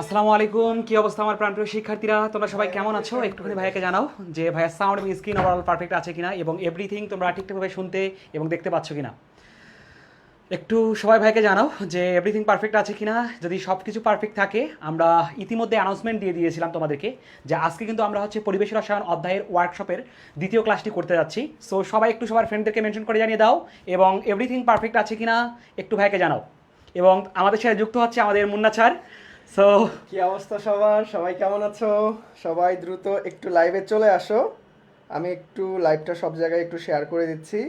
আসসালামু আলাইকুম, কি অবস্থা আমার প্রাণপ্রিয় শিক্ষার্থীরা? তোমরা সবাই কেমন আছো? একটুখানি ভাইয়াকে জানাও যে ভাইয়ার সাউন্ড এবং স্ক্রিন ওভারঅল পারফেক্ট আছে কিনা এবং এভরিথিং তোমরা ঠিকঠাকভাবে শুনতে এবং দেখতে পাচ্ছ কিনা। একটু সবাই ভাইকে জানাও যে এভরিথিং পারফেক্ট আছে কিনা। যদি সব কিছু পারফেক্ট থাকে, আমরা ইতিমধ্যে অ্যানাউন্সমেন্ট দিয়ে দিয়েছিলাম তোমাদেরকে যে আজকে কিন্তু আমরা হচ্ছে পরিবেশ রসায়ন অধ্যায়ের ওয়ার্কশপের দ্বিতীয় ক্লাসটি করতে যাচ্ছি। সো সবাই একটু সবার ফ্রেন্ডদেরকে মেনশন করে জানিয়ে দাও এবং এভরিথিং পারফেক্ট আছে কিনা একটু ভাইকে জানাও। এবং আমাদের সাথে যুক্ত হচ্ছে আমাদের মুন্না স্যার। সো কি অবস্থা সবার? সবাই কেমন আছো? সবাই দ্রুত একটু লাইভে চলে আসো। আমি একটু লাইভটা সব জায়গায় একটু শেয়ার করে দিচ্ছি।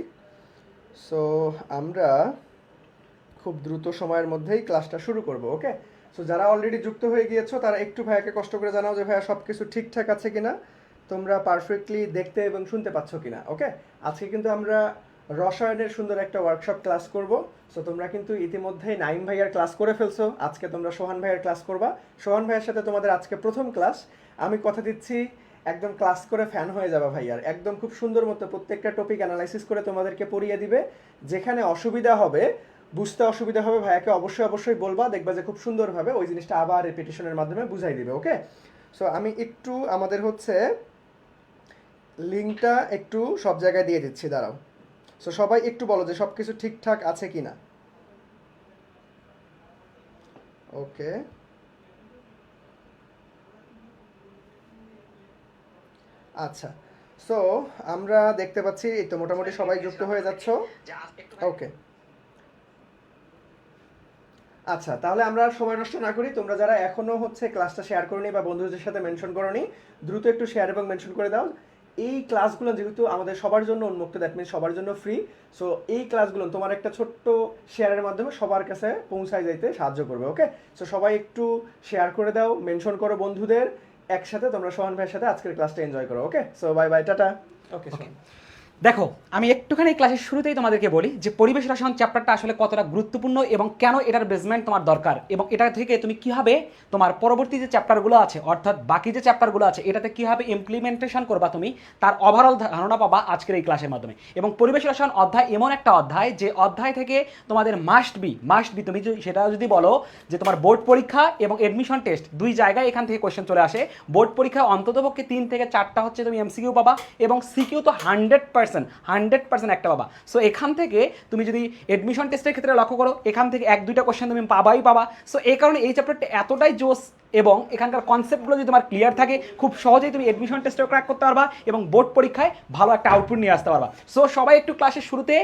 সো আমরা খুব দ্রুত সময়ের মধ্যেই ক্লাসটা শুরু করব। ওকে, সো যারা অলরেডি যুক্ত হয়ে গিয়েছো তারা একটু ভাইয়াকে কষ্ট করে জানাও যে ভাইয়া সব কিছু ঠিকঠাক আছে কিনা, তোমরা পারফেক্টলি দেখতে এবং শুনতে পাচ্ছ কিনা। ওকে, আজকে কিন্তু আমরা রসায়নের সুন্দর একটা ওয়ার্কশপ ক্লাস করব। সো তোমরা কিন্তু ইতিমধ্যেই নাইম ভাইয়ার ক্লাস করে ফেলছো, আজকে তোমরা সোহান ভাইয়ার ক্লাস করবা। সোহান ভাইয়ের সাথে তোমাদের আজকে প্রথম ক্লাস। আমি কথা দিচ্ছি একদম ক্লাস করে ফ্যান হয়ে যাবে ভাইয়ার। একদম খুব সুন্দর মতো প্রত্যেকটা টপিক অ্যানালাইসিস করে তোমাদেরকে পড়িয়ে দিবে। যেখানে অসুবিধা হবে, বুঝতে অসুবিধা হবে, ভাইয়াকে অবশ্যই বলবা, দেখবা যে খুব সুন্দরভাবে ওই জিনিসটা আবার রিপিটিশনের মাধ্যমে বুঝাই দিবে। ওকে, সো আমি একটু আমাদের হচ্ছে লিঙ্কটা একটু সব জায়গায় দিয়ে দিচ্ছি, দাঁড়াও। সো সবাই একটু বলো যে সব কিছু ঠিকঠাক আছে কি না। ওকে, আচ্ছা, সো আমরা দেখতে পাচ্ছি এই তো মোটামুটি সবাই যুক্ত হয়ে যাচ্ছ। ওকে, আচ্ছা, তাহলে আমরা আর সময় নষ্ট না করি। তোমরা যারা এখনো হচ্ছে ক্লাসটা শেয়ার করোনি বা বন্ধুদের সাথে মেনশন করোনি, দ্রুত একটু শেয়ার এবং মেনশন করে দাও। এই ক্লাসগুলো যেহেতু আমাদের সবার জন্য উন্মুক্ত, দ্যাট মিনস সবার জন্য ফ্রি। সো এই ক্লাসগুলো তোমার একটা ছোট্ট শেয়ারের মাধ্যমে সবার কাছে পৌঁছায় যাইতে সাহায্য করবে। ওকে, সো সবাই একটু শেয়ার করে দাও, মেনশন করো বন্ধুদের। একসাথে তোমরা সোহান ভাইয়ের সাথে আজকের ক্লাসটা এনজয় করো। ওকে, সো বাই বাই, টাটা। ওকে, দেখো, আমি একটুখানি ক্লাসের শুরুতেই তোমাদেরকে বলি যে পরিবেশ রসায়ন চ্যাপ্টারটা আসলে কতটা গুরুত্বপূর্ণ এবং কেন এটার বেসমেন্ট তোমার দরকার এবং এটা থেকে তুমি কীভাবে তোমার পরবর্তী যে চ্যাপ্টারগুলো আছে, অর্থাৎ বাকি যে চ্যাপ্টারগুলো আছে, এটাতে কীভাবে ইমপ্লিমেন্টেশন করবা তুমি, তার ওভারঅল ধারণা পাবা আজকের এই ক্লাসের মাধ্যমে। এবং পরিবেশ রসায়ন অধ্যায় এমন একটা অধ্যায় যে অধ্যায় থেকে তোমাদের মাস্ট বি তুমি সেটা যদি বলো যে তোমার বোর্ড পরীক্ষা এবং এডমিশন টেস্ট দুই জায়গায় এখান থেকে কোয়েশ্চেন চলে আসে। বোর্ড পরীক্ষা অন্ততপক্ষে 3 থেকে 4টা হচ্ছে তুমি এমসিকিউ পাবা এবং সিকিউ তো 100% একটা পাবা। সো এখান থেকে তুমি যদি এডমিশন টেস্টের ক্ষেত্রে লক্ষ্য করো, এখান থেকে 1-2টা কোশ্চেন তুমি পাবা। সো এই কারণে এই চ্যাপ্টারটা এতটাই জোস এবং এখানকার কনসেপ্টগুলো যদি তোমার ক্লিয়ার থাকে, খুব সহজেই তুমি এডমিশন টেস্টেও ক্র্যাক করতে পারবা এবং বোর্ড পরীক্ষায় ভালো একটা আউটপুট নিয়ে আসতে পারবা। সো সবাই একটু ক্লাসের শুরুতে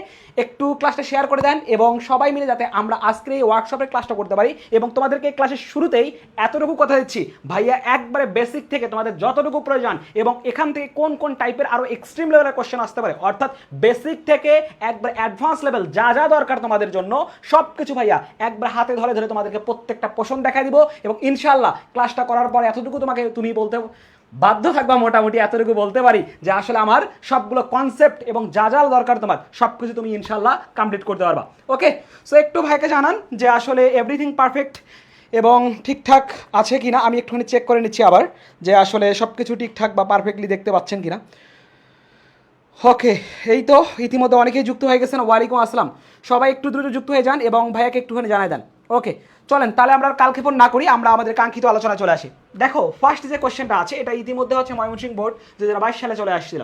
একটু ক্লাসটা শেয়ার করে দেন এবং সবাই মিলে যাতে আমরা আজকের এই ওয়ার্কশপের ক্লাসটা করতে পারি। এবং তোমাদেরকে ক্লাসের শুরুতেই এতটুকু কথা দিচ্ছি, ভাইয়া একবারে বেসিক থেকে তোমাদের যতটুকু প্রয়োজন এবং এখান থেকে কোন কোন টাইপের আরও এক্সট্রিম লেভেলের কোশ্চেন আসতে পারে, অর্থাৎ বেসিক থেকে একবার অ্যাডভান্স লেভেল যা যা দরকার তোমাদের জন্য সব কিছু ভাইয়া একবার হাতে ধরে ধরে তোমাদেরকে প্রত্যেকটা পোষণ দেখা দিব। এবং ইনশাল্লাহ ক্লাসটা করার পর এতটুকু তুমি বলতে বাধ্য থাকবা, মোটামুটি এতটুকু বলতে পারি যে আসলে আমার সবগুলো কনসেপ্ট এবং যা যা দরকার তোমার সব কিছু তুমি ইনশাল্লাহ কমপ্লিট করতে পারবা। ওকে, সো একটু ভাইকে জানান যে আসলে এভরিথিং পারফেক্ট এবং ঠিকঠাক আছে কিনা। আমি একটুখানি চেক করে নিচ্ছি আবার যে আসলে সব কিছু ঠিকঠাক বা পারফেক্টলি দেখতে পাচ্ছেন কিনা। ওকে, এই তো ইতিমধ্যে অনেকেই যুক্ত হয়ে গেছেন। ওয়ালাইকুম আসসালাম, সবাই একটু দ্রুত যুক্ত হয়ে যান এবং ভাইয়াকে একটুখানি জানাই দেন। ওকে, চলেন তাহলে আমরা কালক্ষেপণ না করি, আমরা আমাদের কাঙ্ক্ষিত আলোচনা চলে আসি। দেখো, ফার্স্ট যে কোশ্চেনটা আছে এটা ইতিমধ্যে হচ্ছে ময়মনসিংহ বোর্ড 2022 সালে চলে আসছিল।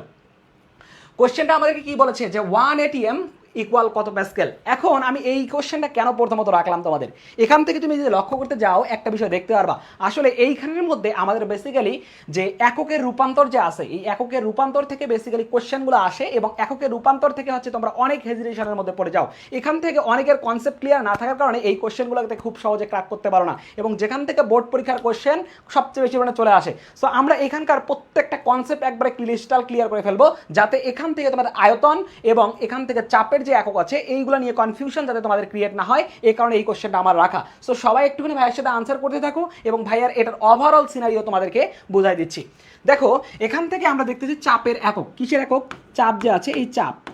কোশ্চেনটা আমাদেরকে কি বলেছে যে 1 ATM ইকুয়াল কত প্যাসকেল। এখন আমি এই কোশ্চেনটা কেন প্রথমত রাখলাম তোমাদের, এখান থেকে তুমি যদি লক্ষ্য করতে যাও একটা বিষয় দেখতে পারবা। আসলে এইখানের মধ্যে আমাদের বেসিক্যালি যে এককের রূপান্তর যে আছে, এই এককের রূপান্তর থেকে বেসিক্যালি কোশ্চেনগুলো আসে এবং এককের রূপান্তর থেকে হচ্ছে তোমরা অনেক হেজিটেশনের মধ্যে পড়ে যাও। এখান থেকে অনেকের কনসেপ্ট ক্লিয়ার না থাকার কারণে এই কোশ্চেনগুলোতে খুব সহজে ক্র্যাক করতে পারো না এবং যেখান থেকে বোর্ড পরীক্ষার কোশ্চেন সবচেয়ে বেশি পরিমাণে চলে আসে। সো আমরা এখানকার প্রত্যেকটা কনসেপ্ট একবারে ক্রিস্টাল ক্লিয়ার করে ফেলবো, যাতে এখান থেকে তোমাদের আয়তন এবং এখান থেকে চাপের যে একক আছে এইগুলো নিয়ে কনফিউশন যাতে তোমাদের ক্রিয়েট না হয়, এই কারণে এই কোশ্চেনটা আমার রাখা। সো সবাই একটুখানি ভাইয়ের সাথে আনসার করতে থাকো এবং ভাইয়ার এটার ওভারঅল সিনারিও তোমাদেরকে বোঝাই দিচ্ছি। দেখো এখান থেকে আমরা দেখতেছি চাপের একক, কিসের একক? চাপ যে আছে এই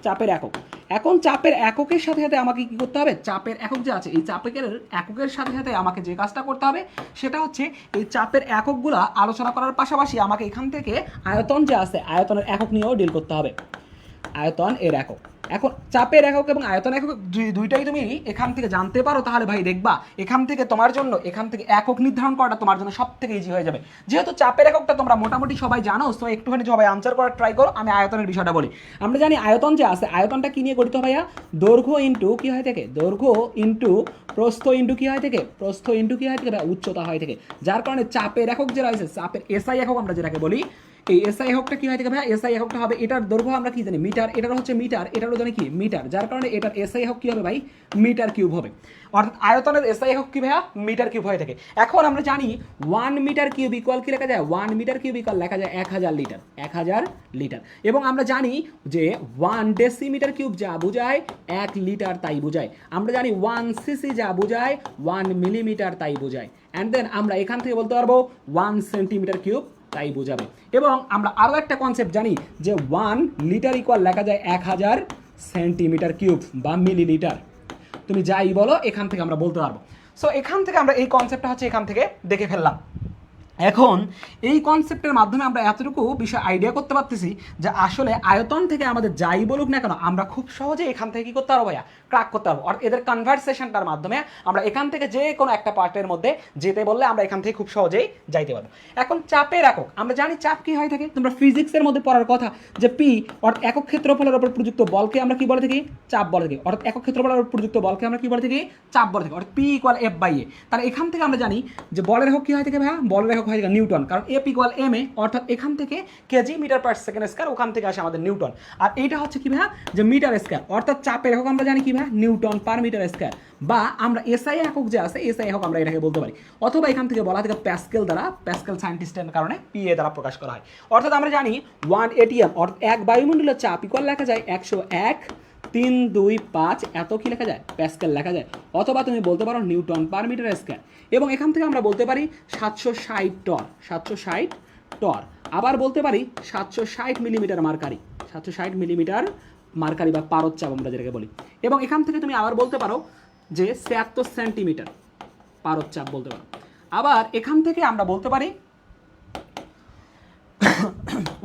চাপের একক। এখন চাপের এককের সাথে সাথে আমাকে কি করতে হবে? চাপের একক যে আছে এই চাপের এককের সাথে সাথে আমাকে যে কাজটা করতে হবে সেটা হচ্ছে এই চাপের এককগুলা আলোচনা করার পাশাপাশি আমাকে এখান থেকে আয়তন যে আছে আয়তনের একক নিয়েও ডিল করতে হবে। আয়তন এর একক, এখন চাপের একক এবং আয়তন একক দুইটাই তুমি এখান থেকে জানতে পারো, তাহলে ভাই দেখবা এখান থেকে তোমার জন্য এখান থেকে একক নির্ধারণ করাটা তোমার জন্য সব থেকে ইজি হয়ে যাবে। যেহেতু চাপের এককটা তোমরা মোটামুটি সবাই জানো, তো একটুখানি সবাই আনসার করার ট্রাই করো। আমি আয়তনের বিষয়টা বলি। আমরা জানি আয়তন যে আছে আয়তনটা কি নিয়ে গঠিত ভাইয়া? দৈর্ঘ্য ইন্টু কি হয় থেকে? দৈর্ঘ্য ইন্টু প্রস্থ ইন্টু কি হয় থেকে? প্রস্থ ইন্টু কি হয় থেকে? উচ্চতা হয় থেকে। যার কারণে চাপের একক যে রয়েছে, চাপের এসআই একক আমরা যেটাকে বলি, এই এসআই এককটা কি হয় থেকে ভাই? এসআই এককটা হবে এটার দৈর্ঘ্য আমরা কি জানি মিটার, এটার হচ্ছে মিটার, এটারও জানি কি মিটার। যার কারণে এটার এসআই একক কি হবে ভাই? মিটার কিউব হবে। অর্থাৎ আয়তনের এসআই একক কি ভাইয়া? মিটার কিউব হয়ে থাকে। এখন আমরা জানি 1 মিটার কিউব ইকুয়াল কি লেখা যায়? 1 মিটার কিউব ইকুয়াল লেখা যায় 1000 লিটার, 1000 লিটার। এবং আমরা জানি যে 1 ডেসিমিটার কিউব যা বোঝায় 1 লিটার তাই বোঝায়। আমরা জানি 1 সিসি যা বোঝায় 1 মিলিমিটার তাই বোঝায়। অ্যান্ড দেন আমরা এখান থেকে বলতে পারবো 1 সেন্টিমিটার কিউব তাই বোঝাবে। এবং আমরা আরও একটা কনসেপ্ট জানি যে 1 লিটার ইকুয়াল লেখা যায় 1000 সেন্টিমিটার কিউব বা মিলিলিটার। তুমি যাই বলো এখান থেকে আমরা বলতে পারবো। সো এখান থেকে আমরা এই কনসেপ্টটা হচ্ছে এখান থেকে দেখে ফেললাম। এখন এই কনসেপ্টের মাধ্যমে আমরা এতটুকু বিষয় আইডিয়া করতে পারতেছি যে আসলে আয়তন থেকে আমাদের যাই বলুক না কেন আমরা খুব সহজে এখান থেকে কি করতে পারবো ভাইয়া? ক্র্যাক করতে পারবো। আর এদের কনভারসেশনটার মাধ্যমে আমরা এখান থেকে যে কোনো একটা পার্টের মধ্যে যেতে বললে আমরা এখান থেকে খুব সহজেই যাইতে পারবো। এখন চাপের একক, আমরা জানি চাপ কি হয় থাকে? তোমরা ফিজিক্সের মধ্যে পড়ার কথা যে পি অর্থাৎ একক ক্ষেত্রফলের উপর প্রযুক্ত বলকে আমরা কি বলে থাকি? চাপ বলে থাকি। অর্থাৎ একক ক্ষেত্রফলের উপর প্রযুক্ত বলকে আমরা কি বলে থাকি? চাপ বলে থাকি। অর্থাৎ পি ইকুয়াল এফ বাই এ। তাহলে এখান থেকে আমরা জানি যে বলের একক কি হয় থাকে ভাইয়া? বলের একক হয় নিউটন, কারণ এফ ইকুয়াল এম এ, অর্থাৎ এখান থেকে KG metre per second square, ওখান থেকে আসে আমাদের নিউটন। আর এইটা হচ্ছে কি ভাইয়া? যে মিটার স্কয়ার, অর্থাৎ চাপের একক আমরা জানি কি ভাইয়া? Newton per metre square. বা আমরা এসআই একক যে আছে এসআই একক আমরা এটাকে বলতে পারি। অথবা এখান থেকে বলা থাকে প্যাসকেল দ্বারা, প্যাসকেল সায়েন্টিস্টের কারণে পিএ দ্বারা প্রকাশ করা হয়। অর্থাৎ আমরা জানি 1 এটিএম অর্থাৎ 1 বায়ুমণ্ডলের চাপ ইকুয়াল লেখা যায় 101.325 এত কি লেখা যায়? প্যাসকেল লেখা যায়। অথবা তুমি বলতে পারো নিউটন পার মিটার স্কয়ার। এবং এখান থেকে আমরা বলতে পারি 760 টর, 760 টর। আবার বলতে পারি 760 মিলিমিটার মার্কারি, 760 মিলিমিটার মার্কারি বা পারদ চাপ আমরা যেটাকে বলি। এবং এখান থেকে তুমি আবার বলতে পারো যে 76 সেন্টিমিটার পারদ চাপ বলতে পারো। আবার এখান থেকে আমরা বলতে পারি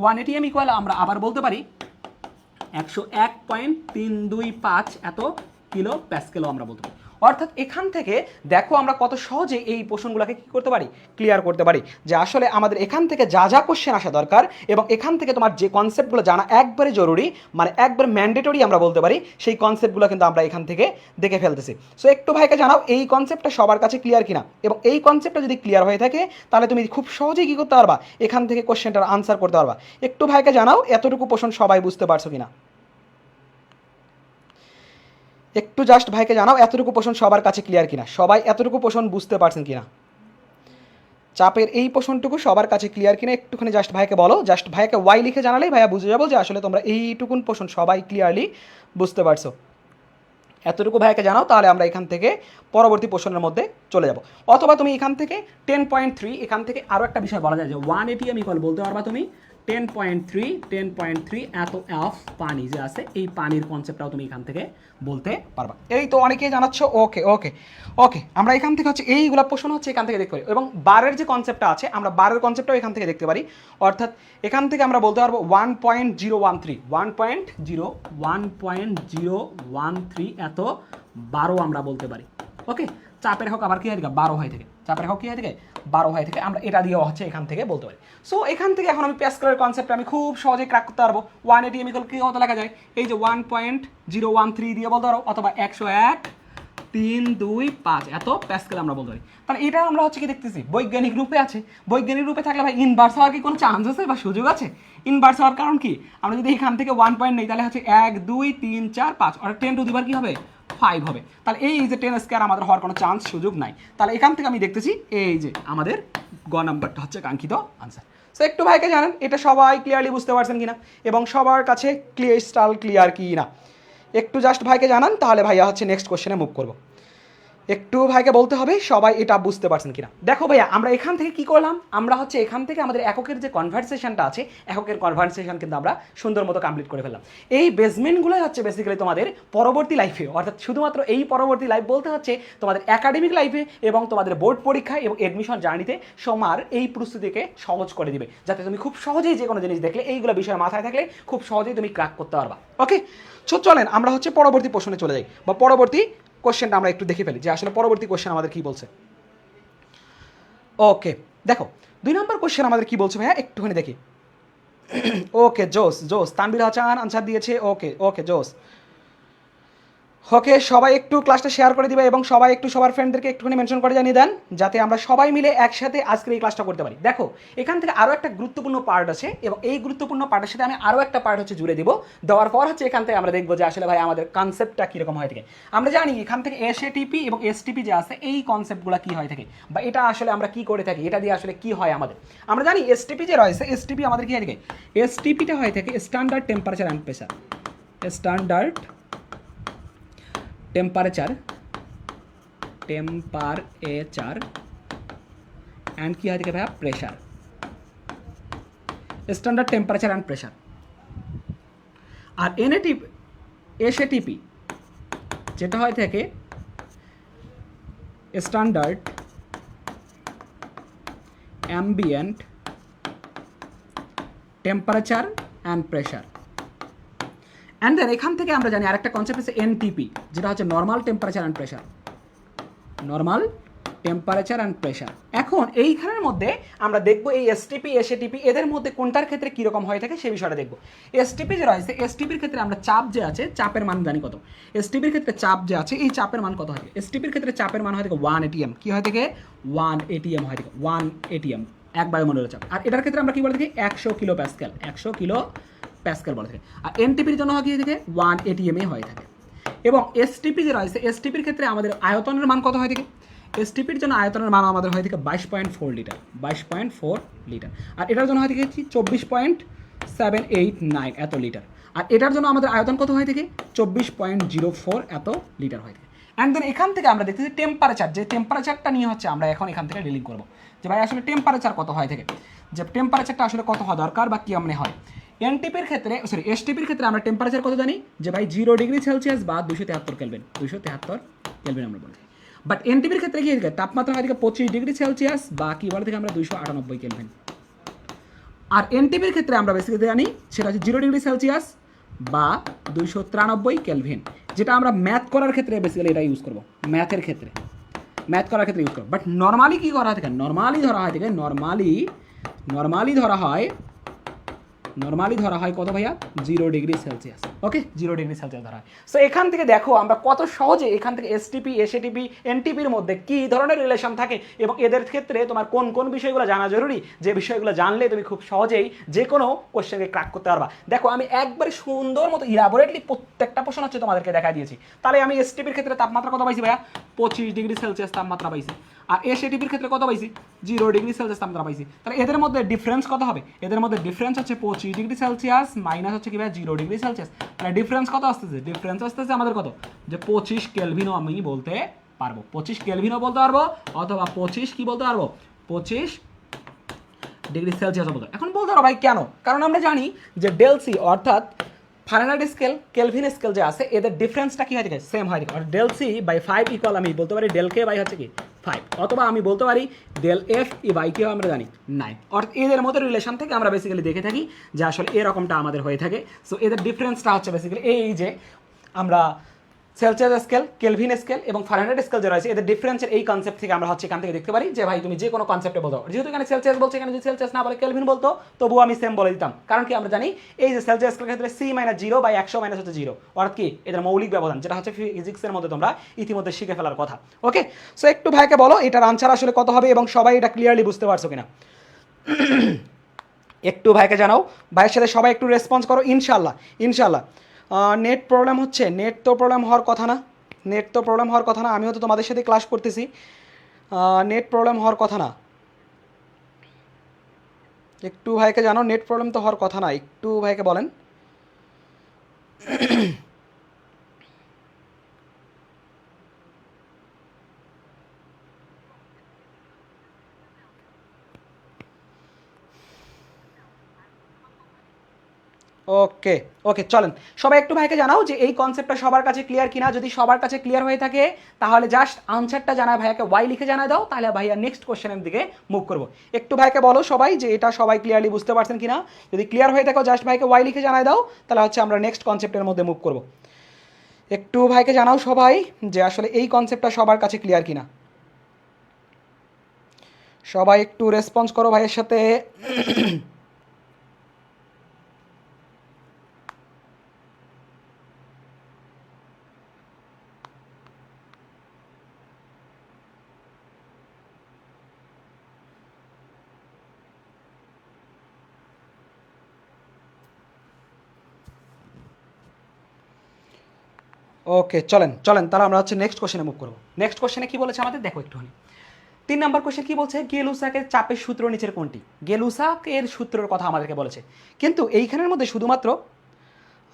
1 এটিএম ইকুয়াল আমরা আবার বলতে পারি 101.325 এত কিলো প্যাসকেলও আমরা বলতে পারি। অর্থাৎ এখান থেকে দেখো আমরা কত সহজে এই প্রশ্নগুলোকে কি করতে পারি? ক্লিয়ার করতে পারি যে আসলে আমাদের এখান থেকে যা যা কোশ্চেন আসা দরকার এবং এখান থেকে তোমার যে কনসেপ্টগুলো জানা একবারে জরুরি, মানে একবার ম্যান্ডেটরি আমরা বলতে পারি, সেই কনসেপ্টগুলো কিন্তু আমরা এখান থেকে দেখে ফেলতেছি। সো একটু ভাইকে জানাও এই কনসেপ্টটা সবার কাছে ক্লিয়ার কিনা, এবং এই কনসেপ্টটা যদি ক্লিয়ার হয়ে থাকে তাহলে তুমি খুব সহজেই কী করতে পারবা? এখান থেকে কোশ্চেনটার আনসার করতে পারবা। একটু ভাইকে জানাও এতটুকু প্রশ্ন সবাই বুঝতে পারছো কিনা, একটু জাস্ট ভাইকে জানাও এতটুকু প্রশ্ন সবার কাছে ক্লিয়ার কিনা, সবাই এতটুকু প্রশ্ন বুঝতে পারছেন কিনা, চাপের এই প্রশ্নটুকু সবার কাছে ক্লিয়ার কিনা একটুখানি জাস্ট ভাইকে বলো। জাস্ট ভাইকে ওয়াই লিখে জানালেই ভাইয়া বুঝে যাবো যে আসলে তোমরা এইটুকুন প্রশ্ন সবাই ক্লিয়ারলি বুঝতে পারছো। এতটুকু ভাইকে জানাও, তাহলে আমরা এখান থেকে পরবর্তী প্রশ্নের মধ্যে চলে যাব। অথবা তুমি এখান থেকে 10.3 এখান থেকে আরও একটা বিষয় বলা যায় যে 1 এটিএম ইকুয়াল বলতে পারবা তুমি 10.3 এত অফ পানি যে আছে এই পানির কনসেপ্টটাও তুমি এখান থেকে বলতে পারবা। এই তো অনেকেই জানাচ্ছ। ওকে ওকে ওকে, আমরা এখান থেকে হচ্ছে এইগুলো প্রশ্ন হচ্ছে এখান থেকে দেখতে পারি। এবং বারের যে কনসেপ্টটা আছে আমরা বারের কনসেপ্টটাও এখান থেকে দেখতে পারি। অর্থাৎ এখান থেকে আমরা বলতে পারবো 1.013 এত 12 আমরা বলতে পারি। ওকে, চাপের একক আবার কি হয় 12 হয় থেকে, চাপের একক কি হয় থেকে 12 হয় থেকে আমরা এটা দিয়েও হচ্ছে এখান থেকে বলতে পারি। সো এখান থেকে এখন আমি প্যাসকেলের কনসেপ্ট আমি খুব সহজে ক্র্যাক করতে পারবো। 1 এটিএম ইকুয়াল কি কত লেখা যায়? এই যে 1.013 দিয়ে বলতে পারো, অথবা 101.325 এত প্যাসকেল আমরা বলতে পারি। তাহলে এটা আমরা হচ্ছে কি দেখতেছি বৈজ্ঞানিক রূপে আছে। বৈজ্ঞানিক রূপে থাকলে ভাই ইনভার্স হওয়ার কি কোনো চান্স আছে বা সুযোগ আছে? ইনভার্স হওয়ার কারণ কি? আমরা যদি এখান থেকে 1 পয়েন্ট নেই তাহলে হচ্ছে 1 2 3 4 5 অর্থাৎ 10 টু দি পাওয়ার কি হবে? 5 হবে। তাহলে এই যে 10 স্কয়ার আমাদের হওয়ার কোনো চান্স সুযোগ নাই। তাহলে এখান থেকে আমি দেখতেছি এই যে আমাদের গ নাম্বারটা হচ্ছে কাঙ্ক্ষিত আনসার। সো একটু ভাইকে জানেন এটা সবাই ক্লিয়ারলি বুঝতে পারছেন কিনা এবং সবার কাছে ক্লিয়ার কি না একটু জাস্ট ভাইকে জানান, তাহলে ভাইয়া হচ্ছে নেক্সট কোশ্চেনে মুভ করবো। একটু ভাইকে বলতে হবে সবাই এটা বুঝতে পারছেন কিনা। দেখো ভাইয়া, আমরা এখান থেকে কি করলাম, আমরা হচ্ছে এখান থেকে আমাদের এককের যে কনভারসেশনটা আছে, এককের কনভারসেশন কিন্তু আমরা সুন্দর মতো কমপ্লিট করে ফেললাম। এই বেসমেন্টগুলোই হচ্ছে বেসিক্যালি তোমাদের পরবর্তী লাইফে, অর্থাৎ শুধুমাত্র এই পরবর্তী লাইফ বলতে হচ্ছে তোমাদের একাডেমিক লাইফে এবং তোমাদের বোর্ড পরীক্ষা এবং এডমিশন জার্নিতে সমার এই প্রস্তুতিকে সহজ করে দিবে, যাতে তুমি খুব সহজেই যে কোনো জিনিস দেখলে এইগুলো বিষয় মাথায় থাকলে খুব সহজেই তুমি ক্র্যাক করতে পারবা। ওকে, সো চলেন আমরা হচ্ছে পরবর্তী প্রশ্নে চলে যাই, বা পরবর্তী কোশ্চেনটা আমরা একটু দেখে ফেলি যে আসলে পরবর্তী কোশ্চেন আমাদের কি বলছে। ওকে, দেখো 2 নম্বর কোশ্চেন আমাদের কি বলছে ভাইয়া, একটুখানি দেখি। ওকে, জোস জোস, তানভীর হাসান আনসার দিয়েছে। ওকে ওকে, জোস। ওকে, সবাই একটু ক্লাসটা শেয়ার করে দিবে এবং সবাই একটু সবার ফ্রেন্ডদেরকে একটুখানি মেনশন করে জানিয়ে দেন, যাতে আমরা সবাই মিলে একসাথে আজকের এই ক্লাসটা করতে পারি। দেখো, এখান থেকে আরও একটা গুরুত্বপূর্ণ পার্ট আছে এবং এই গুরুত্বপূর্ণ পার্টের সাথে আমি আরও একটা পার্ট হচ্ছে জুড়ে দিব। দেওয়ার পর হচ্ছে এখান থেকে আমরা দেখবো যে আসলে ভাই আমাদের কনসেপ্টটা কীরকম হয়ে থাকে। আমরা জানি এখান থেকে এসএটিপি এবং এসটিপি যে আছে, এই কনসেপ্টগুলো কী হয়ে থাকে বা এটা আসলে আমরা কি করে থাকি, এটা দিয়ে আসলে কি হয় আমাদের। আমরা জানি এসটিপি যে রয়েছে, এসটিপি আমাদের কি হয়ে থাকে, এসটিপিটা হয়ে থাকে standard temperature and pressure. Standard temperature and কি হয় থাকে ভাইয়া, pressure. Standard temperature and pressure. আর এসএটিপি যেটা হয় থাকে standard ambient temperature and pressure. And then এখান থেকে আমরা জানি আরেকটা কনসেপ্ট হচ্ছে এনটিপি, যেটা হচ্ছে normal temperature and pressure. Normal temperature and pressure. এখন এইখানের মধ্যে আমরা দেখবো এই এসটিপি এসএটিপি এদের মধ্যে কোনটার ক্ষেত্রে কীরকম হয়ে থাকে সেই বিষয়টা দেখবো। এসটিপি যে রয়েছে, এসটিপির ক্ষেত্রে আমরা চাপ যে আছে, চাপের মান জানি কত। এসটিপির ক্ষেত্রে চাপ যে আছে, এই চাপের মান কত হয়? এসটিপির ক্ষেত্রে চাপের মান হয় থেকে 1 ATM। কি হয় থেকে 1 ATM হয় থেকে 1 ATM, এক বায়ুমণ্ডলের চাপ। আর এটার ক্ষেত্রে আমরা কি বলে থাকি, 100 কিলো প্যাসকেল, 100 কিলো প্যাসকেল বলে থাকে। আর এনটিপির জন্য হয় কি থেকে 1 ATM হয়ে থাকে। এবং এসটিপি যে রয়েছে, এসটিপির ক্ষেত্রে আমাদের আয়তনের মান কত হয় থেকে, এসটিপির জন্য আয়তনের মান আমাদের হয় থেকে 22.4 লিটার, 22.4 লিটার। আর এটার জন্য হয় থেকে 24.789 এত লিটার। আর এটার জন্য আমাদের আয়তন কত হয় থেকে 24.04 এত লিটার হয় থেকে। অ্যান্ড দেন এখান থেকে আমরা দেখতেছি টেম্পারেচার, যে টেম্পারেচারটা নিয়ে হচ্ছে আমরা এখন এখান থেকে ডিলিং করবো, যে ভাই আসলে টেম্পারেচার কত হয় থেকে, যে টেম্পারেচারটা আসলে কত হওয়া দরকার বা কেমনে হয়। এনটিপির ক্ষেত্রে এসটিপির ক্ষেত্রে আমরা টেম্পারেচার কত জানি, যে ভাই 0 ডিগ্রি সেলসিয়াস বা 273 কেলভিন, 273 কেলভিন আমরা বলি। বাট এনটিপির ক্ষেত্রে কি থাকে, তাপমাত্রা হয় থেকে 25 ডিগ্রি সেলসিয়াস বা কি বলে থেকে আমরা 298 কেলভিন। আর এনটিপির ক্ষেত্রে আমরা বেসিক্যালি জানি সেটা হচ্ছে 0 ডিগ্রি সেলসিয়াস বা 293 কেলভিন, যেটা আমরা ম্যাথ করার ক্ষেত্রে বেসিক্যালি এটা ইউজ করবো, ম্যাথের ক্ষেত্রে, ম্যাথ করার ক্ষেত্রে ইউজ করবো। বাট নর্মালি কি করা হয় থাকে, নর্মালি ধরা হয় থেকে নর্মালি ধরা হয় কত ভাইয়া, 0 ডিগ্রি সেলসিয়াস। ওকে, 0 ডিগ্রি সেলসিয়াস ধরা হয়। সো এখান থেকে দেখো আমরা কত সহজে এখান থেকে এসটিপি এসএটিপি এনটিপির মধ্যে কী ধরনের রিলেশন থাকে এবং এদের ক্ষেত্রে তোমার কোন কোন বিষয়গুলো জানা জরুরি, যে বিষয়গুলো জানলে তুমি খুব সহজেই যে কোনো কোশ্চেনকে ক্র্যাক করতে পারবা। দেখো আমি একবারে সুন্দর মতো ইলাবোরেটলি প্রত্যেকটা প্রশ্ন হচ্ছে তোমাদেরকে দেখা দিয়েছি। তাহলে আমি এসটিপির ক্ষেত্রে তাপমাত্রা কত পাইছি ভাইয়া, 25 ডিগ্রি সেলসিয়াস তাপমাত্রা পাইছি। আর এসএটিপির ক্ষেত্রে কত পাইছি, 0 ডিগ্রি সেলসিয়াস তাপমাত্রা পাইছি। তাহলে এদের মধ্যে ডিফারেন্স কত হবে, এদের মধ্যে ডিফারেন্স হচ্ছে 25 ডিগ্রি সেলসিয়াস মাইনাস হচ্ছে কি ভাই 0 ডিগ্রি সেলসিয়াস। তাহলে ডিফারেন্স কত আসতেছে, ডিফারেন্স আসতেছে আমাদের কত, যে 25 কেলভিনও আমি বলতে পারবো, 25 কেলভিনও বলতে পারবো, অথবা 25 কি বলতে পারবো, 25 ডিগ্রি সেলসিয়াসও বলতে। এখন বলতে পারো ভাই কেন, কারণ আমরা জানি যে ডেলসি অর্থাৎ ফারেনহাইট স্কেল কেলভিন স্কেল যে আছে, এদের ডিফারেন্সটা কি হয় থাকে, সেম হয় থাকে। আর ডেল সি বাই 5 ইকুয়াল আমি বলতে পারি ডেল কে বাই হচ্ছে কি 5, অথবা আমি বলতে পারি ডেল এফ ই বাই কি আমরা জানি 9। অর্থাৎ এদের মধ্যে রিলেশন থেকে আমরা বেসিক্যালি দেখে থাকি যে আসলে এরকমটা আমাদের হয়ে থাকে। সো এদের ডিফারেন্সটা হচ্ছে বেসিক্যালি এই যে আমরা সেলসিয়াস স্কেল, কেলভিন স্কেল এবং ফারেনহাইট স্কেল যে রয়েছে, এদের ডিফারেন্সের এই কনসেপ্ট থেকে আমরা হচ্ছে এখান থেকে দেখতে পারি যে ভাই তুমি যে কোনো কনসেপ্টে বলতো, যেহেতু এখানে সেলসিয়াস বলছে, এখানে যদি সেলসিয়াস না বলে কেলভিন বলতো তবুও আমি সেম বলে দিতাম। কারণ কি আমরা জানি এই যে সেলসিয়াস স্কেলের ক্ষেত্রে সি মাইনাস 0 বাই 100 মাইনাস হচ্ছে 0, অর্থাৎ কি এদের মৌলিক ব্যবধান, যেটা হচ্ছে ফিজিক্সের মধ্যে তোমরা ইতিমধ্যে শিখে ফেলার কথা। ওকে, সো একটু ভাইকে বলো এটার আনসার আসলে কত হবে এবং সবাই এটা ক্লিয়ারলি বুঝতে পারছো কিনা। একটু ভাইকে জানাও, ভাইয়ের সাথে সবাই একটু রেসপন্স করো। ইনশাল্লাহ ইনশাল্লাহ। নেট প্রবলেম হচ্ছে, নেট তো প্রবলেম হওয়ার কথা না, নেট তো প্রবলেম হওয়ার কথা না, আমিও তো তোমাদের সাথে ক্লাস করতেছি, নেট প্রবলেম হওয়ার কথা না। একটু ভাইকে জানো, নেট প্রবলেম তো হওয়ার কথা না, একটু ভাইকে বলেন। ওকে ওকে, চলেন সবাই একটু ভাইকে জানাও যে এই কনসেপ্টটা সবার কাছে ক্লিয়ার কিনা। যদি সবার কাছে ক্লিয়ার হয়ে থাকে তাহলে জাস্ট আনসারটা জানায় ভাইয়াকে ওয়াই লিখে জানায় দাও, তাহলে ভাইয়া নেক্সট কোশ্চেনের দিকে মুভ করবো। একটু ভাইকে বলো সবাই যে এটা সবাই ক্লিয়ারলি বুঝতে পারছেন কিনা। যদি ক্লিয়ার হয়ে থাকো জাস্ট ভাইকে ওয়াই লিখে জানায় দাও, তাহলে হচ্ছে আমরা নেক্সট কনসেপ্টের মধ্যে মুভ করবো। একটু ভাইকে জানাও সবাই যে আসলে এই কনসেপ্টটা সবার কাছে ক্লিয়ার কিনা। সবাই একটু রেসপন্স করো ভাইয়ের সাথে। ওকে চলেন চলেন, তাহলে আমরা হচ্ছে নেক্সট কোশ্চেনে মুভ করবো। নেক্সট কোশ্চেনে কি বলেছে আমাদের দেখো একটুখানি। 3 নম্বর কোশ্চেন কি বলছে, গেলুসাকের চাপের সূত্র নিচের কোনটি। গেলুসাকের সূত্রের কথা আমাদেরকে বলেছে, কিন্তু এইখানের মধ্যে শুধুমাত্র,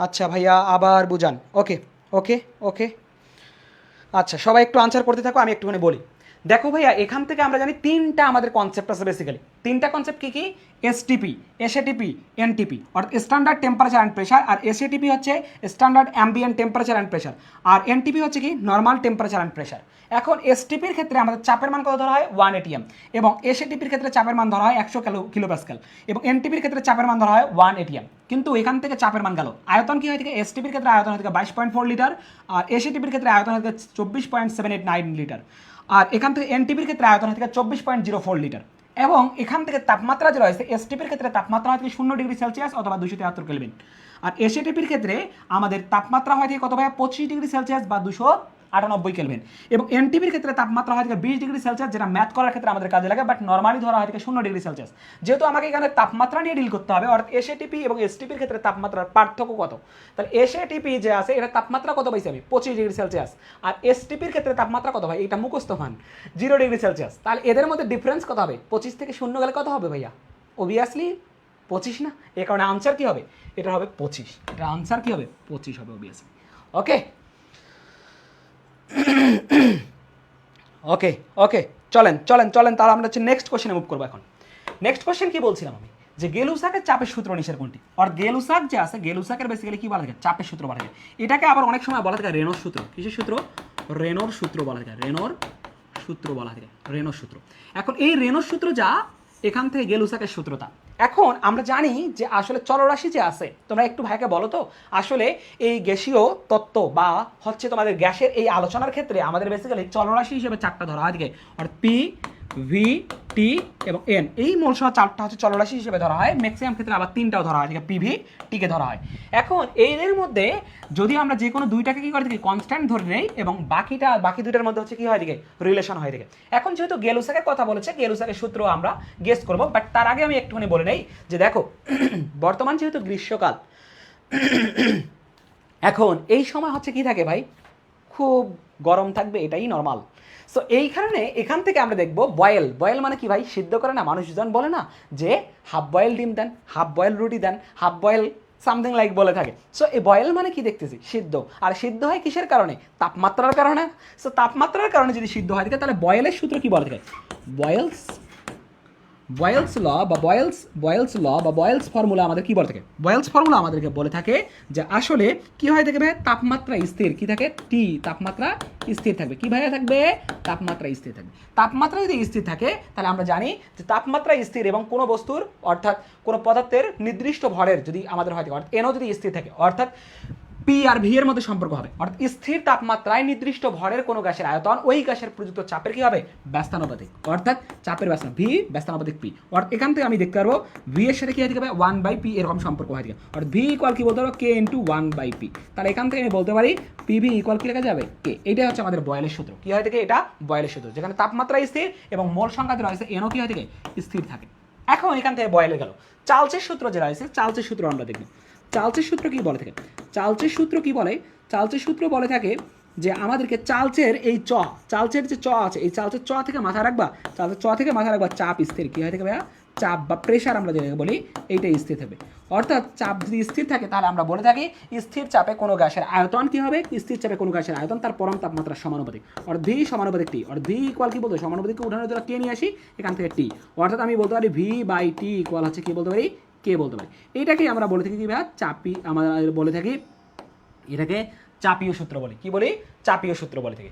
আচ্ছা ভাইয়া আবার বুঝান। ওকে ওকে ওকে, আচ্ছা সবাই একটু আনসার করতে থাকো, আমি একটুখানি বলি। দেখো ভাইয়া এখান থেকে আমরা জানি তিনটা আমাদের কনসেপ্ট আছে বেসিক্যালি। তিনটা কনসেপ্ট কি কি, এসটিপি, এসএটিপি, এনটিপি, অর্থাৎ স্ট্যান্ডার্ড টেম্পারেচার অ্যান্ড প্রেশার। আর এসএটিপি হচ্ছে standard ambient temperature and pressure. আর এনটিপি হচ্ছে কি নর্মাল টেম্পারেচার অ্যান্ড প্রেশার। এখন এসটিপির ক্ষেত্রে আমাদের চাপের মান কত ধরা হয় 1 ATM, এবং এসএটিপির ক্ষেত্রে চাপের মান ধরা হয় 100 কিলো প্যাসকেল, এবং এনটিপির ক্ষেত্রে চাপের মান ধরা হয় 1 ATM। কিন্তু এখান থেকে চাপের মান গেল, আয়তন কি হয় থেকে, এসটিপির ক্ষেত্রে আয়তন হয় থেকে 22.4 লিটার, আর এসএটিপির ক্ষেত্রে আয়তন হয় থেকে 24.789 লিটার, আর এখান থেকে এনটিপির ক্ষেত্রে আয়তন হয় থেকে 24.04 লিটার। এবং এখান থেকে তাপমাত্রা যে রয়েছে, এসটিপির ক্ষেত্রে তাপমাত্রা হয় থেকে 0 ডিগ্রি সেলসিয়াস অথবা 273 কেলভিন, আর এসএটিপির ক্ষেত্রে আমাদের তাপমাত্রা হয় থেকে কত ভাইয়া 25 ডিগ্রি সেলসিয়াস বা 298 কেলভিন, এবং এনটিপির ক্ষেত্রে তাপমাত্রা হয় থেকে 20 ডিগ্রি সেলসিয়াস, যেটা ম্যাথ করার ক্ষেত্রে আমাদের কাজে লাগে, বাট নর্মালি ধরা হয় থেকে 0 ডিগ্রি সেলসিয়াস। যেহেতু আমাকে এখানে তাপমাত্রা নিয়ে ডিল করতে হবে, অর্থাৎ এসএটিপি এবং এসটিপির ক্ষেত্রে তাপমাত্রার পার্থক্য কত, তাহলে এসএটিপি যে আছে এটা তাপমাত্রা কত পাইছি আমি 25 ডিগ্রি সেলসিয়াস, আর এসটিপির ক্ষেত্রে তাপমাত্রা কত ভাই, এটা মুখস্থ মান 0 ডিগ্রি সেলসিয়াস। তাহলে এদের মধ্যে ডিফারেন্স কত হবে, 25 থেকে 0 গেলে কত হবে ভাইয়া, অবভিয়াসলি 25 না। এই কারণে আনসার কি হবে, এটা হবে 25, এটা আনসার কি হবে 25 হবে অবভিয়াসলি। ওকে ওকে ওকে, চলেন চলেন চলেন, তাহলে আমরা হচ্ছে নেক্সট কোশ্চেনে মুভ করবো। এখন নেক্সট কোশ্চেন কি বলছিলাম আমি, যে গেলুসাকের চাপের সূত্র নিচের কোনটি। আর গেলুসাক যে আছে, গেলুসাকের বেসিক্যালি কি বলা থাকে, চাপের সূত্র বলা থাকে। এটাকে আবার অনেক সময় বলা থাকে রেনোর সূত্র। কিসের সূত্র, রেনোর সূত্র বলা থাকে, রেনোর সূত্র বলা থাকে, রেনোর সূত্র। এখন এই রেনোর সূত্র যা, এখান থেকে গেলুসাকের সূত্রটা। এখন আমরা জানি যে আসলে চলরাশি যে আছে, তোমরা একটু ভাইকে বলো তো, আসলে এই গ্যাসীয় তত্ত্ব বা হচ্ছে তোমাদের গ্যাসের এই আলোচনার ক্ষেত্রে আমাদের বেসিক্যালি চলরাশি হিসেবে চারটা ধরা হয়, আর পি, ভি, টি এবং এন, এই মূল সহ চারটা হচ্ছে চলরাশি হিসেবে ধরা হয়। ম্যাক্সিমাম ক্ষেত্রে আবার তিনটাও ধরা হয়, পিভি, টিকে ধরা হয়। এখন এদের মধ্যে যদি আমরা যে কোনো দুইটাকে কি করে থাকি কনস্ট্যান্ট ধরে নেই, এবং বাকি দুইটার মধ্যে হচ্ছে কি হয় দিকে রিলেশন হয়ে থাকে। এখন যেহেতু গেলুসাকের কথা বলেছে, গেলুসাকের সূত্র আমরা গেস করবো, বাট তার আগে আমি একটুখানি বলে নেই যে দেখো বর্তমান যেহেতু গ্রীষ্মকাল, এখন এই সময় হচ্ছে কি থাকে ভাই, খুব গরম থাকবে, এটাই নর্মাল। সো এই কারণে এখান থেকে আমরা দেখবো বয়েল, বয়েল মানে কি ভাই, সিদ্ধ করে না, মানুষজন বলে না যে হাফ বয়েল ডিম দেন, হাফ বয়েল রুটি দেন, হাফ বয়েল সামথিং লাইক বলে থাকে। সো এই বয়েল মানে কি দেখতেছি সিদ্ধ, আর সিদ্ধ হয় কিসের কারণে, তাপমাত্রার কারণে। সো তাপমাত্রার কারণে যদি সিদ্ধ হয় থাকে, তাহলে বয়েলের সূত্র কি বলে থাকে, বয়েলস ল বা বয়েলস ফর্মুলা আমাদের কি বলে থাকে, বয়েলস ফর্মুলা আমাদেরকে বলে থাকে যে আসলে কি হয় থাকবে, তাপমাত্রা স্থির কি থাকে, টি, তাপমাত্রা স্থির থাকবে। কি ভাইয়া থাকবে, তাপমাত্রা স্থির থাকবে। তাপমাত্রা যদি স্থির থাকে, তাহলে আমরা জানি যে তাপমাত্রা স্থির এবং কোনো বস্তুর অর্থাৎ কোনো পদার্থের নির্দিষ্ট ভরের যদি আমাদের হয়, অর্থাৎ এনও যদি স্থির থাকে, অর্থাৎ পি আর ভি এর মধ্যে সম্পর্ক হবে, অর্থাৎ স্থির তাপমাত্রায় নির্দিষ্ট ভরের কোনো গ্যাসের আয়তন ওই গ্যাসের প্রযুক্ত চাপের কি হবে, ব্যস্তানুপাতিক, অর্থাৎ চাপের ব্যস্তান ভি ব্যস্তানুপাতিক পি। অর্থাৎ এখান থেকে আমি দেখতে পারবো ভি এর সাথে কি হয়ে যাবে 1/p এরকম সম্পর্ক হয়ে যাবে, অর্থাৎ ভি ইকুয়াল কি বলতে পারবো কে ইন্টু 1/p। তাহলে এখান থেকে আমি বলতে পারি পিভি ইকুয়াল কি লেখা যাবে কে। এটাই হচ্ছে আমাদের বয়েলের সূত্র। কি হয় থেকে এটা বয়েলের সূত্র, যেখানে তাপমাত্রা স্থির এবং মোল সংখ্যা যে রয়েছে এনও কি হয় থেকে স্থির থাকে। এখন এখান থেকে বয়েলে গেল চার্লসের সূত্র যে রয়েছে, চার্লসের সূত্র আমরা দেখব। চার্লসের সূত্র কি বলে থাকে, চার্লসের সূত্র কি বলে, চার্লসের সূত্র বলে থাকে যে আমাদেরকে চার্লসের এই চার্লসের যে আছে, এই চার্লসের থেকে মাথায় রাখবা, চার্লসের থেকে মাথায় রাখবা চাপ স্থির। কি হয় থেকে ভাইয়া, চাপ বা প্রেশার আমরা যেটাকে বলি এইটাই স্থির থাকবে। অর্থাৎ চাপ যদি স্থির থাকে, তাহলে আমরা বলে থাকি স্থির চাপে কোনো গ্যাসের আয়তন কি হবে, স্থির চাপে কোনো গ্যাসের আয়তন তার পরম তাপমাত্রার সমানুপাতিক, অর্থাৎ ভি সমানুপাতিক টি। অর্থাৎ ভি ইকুয়াল কি বলতে, সমানুপাতিককে উঠানোর জন্য কে নিয়ে আসি এখান থেকে টি, অর্থাৎ আমি বলতে পারি ভি বাই টি ইকুয়াল হচ্ছে কি বলতে পারি কে বলতে পারি। এইটাকে আমরা বলে থাকি কি ভাইয়া আমরা বলে থাকি এটাকে চাপীয় সূত্র বলি। কি বলি? চাপীয় সূত্র বলে থাকি।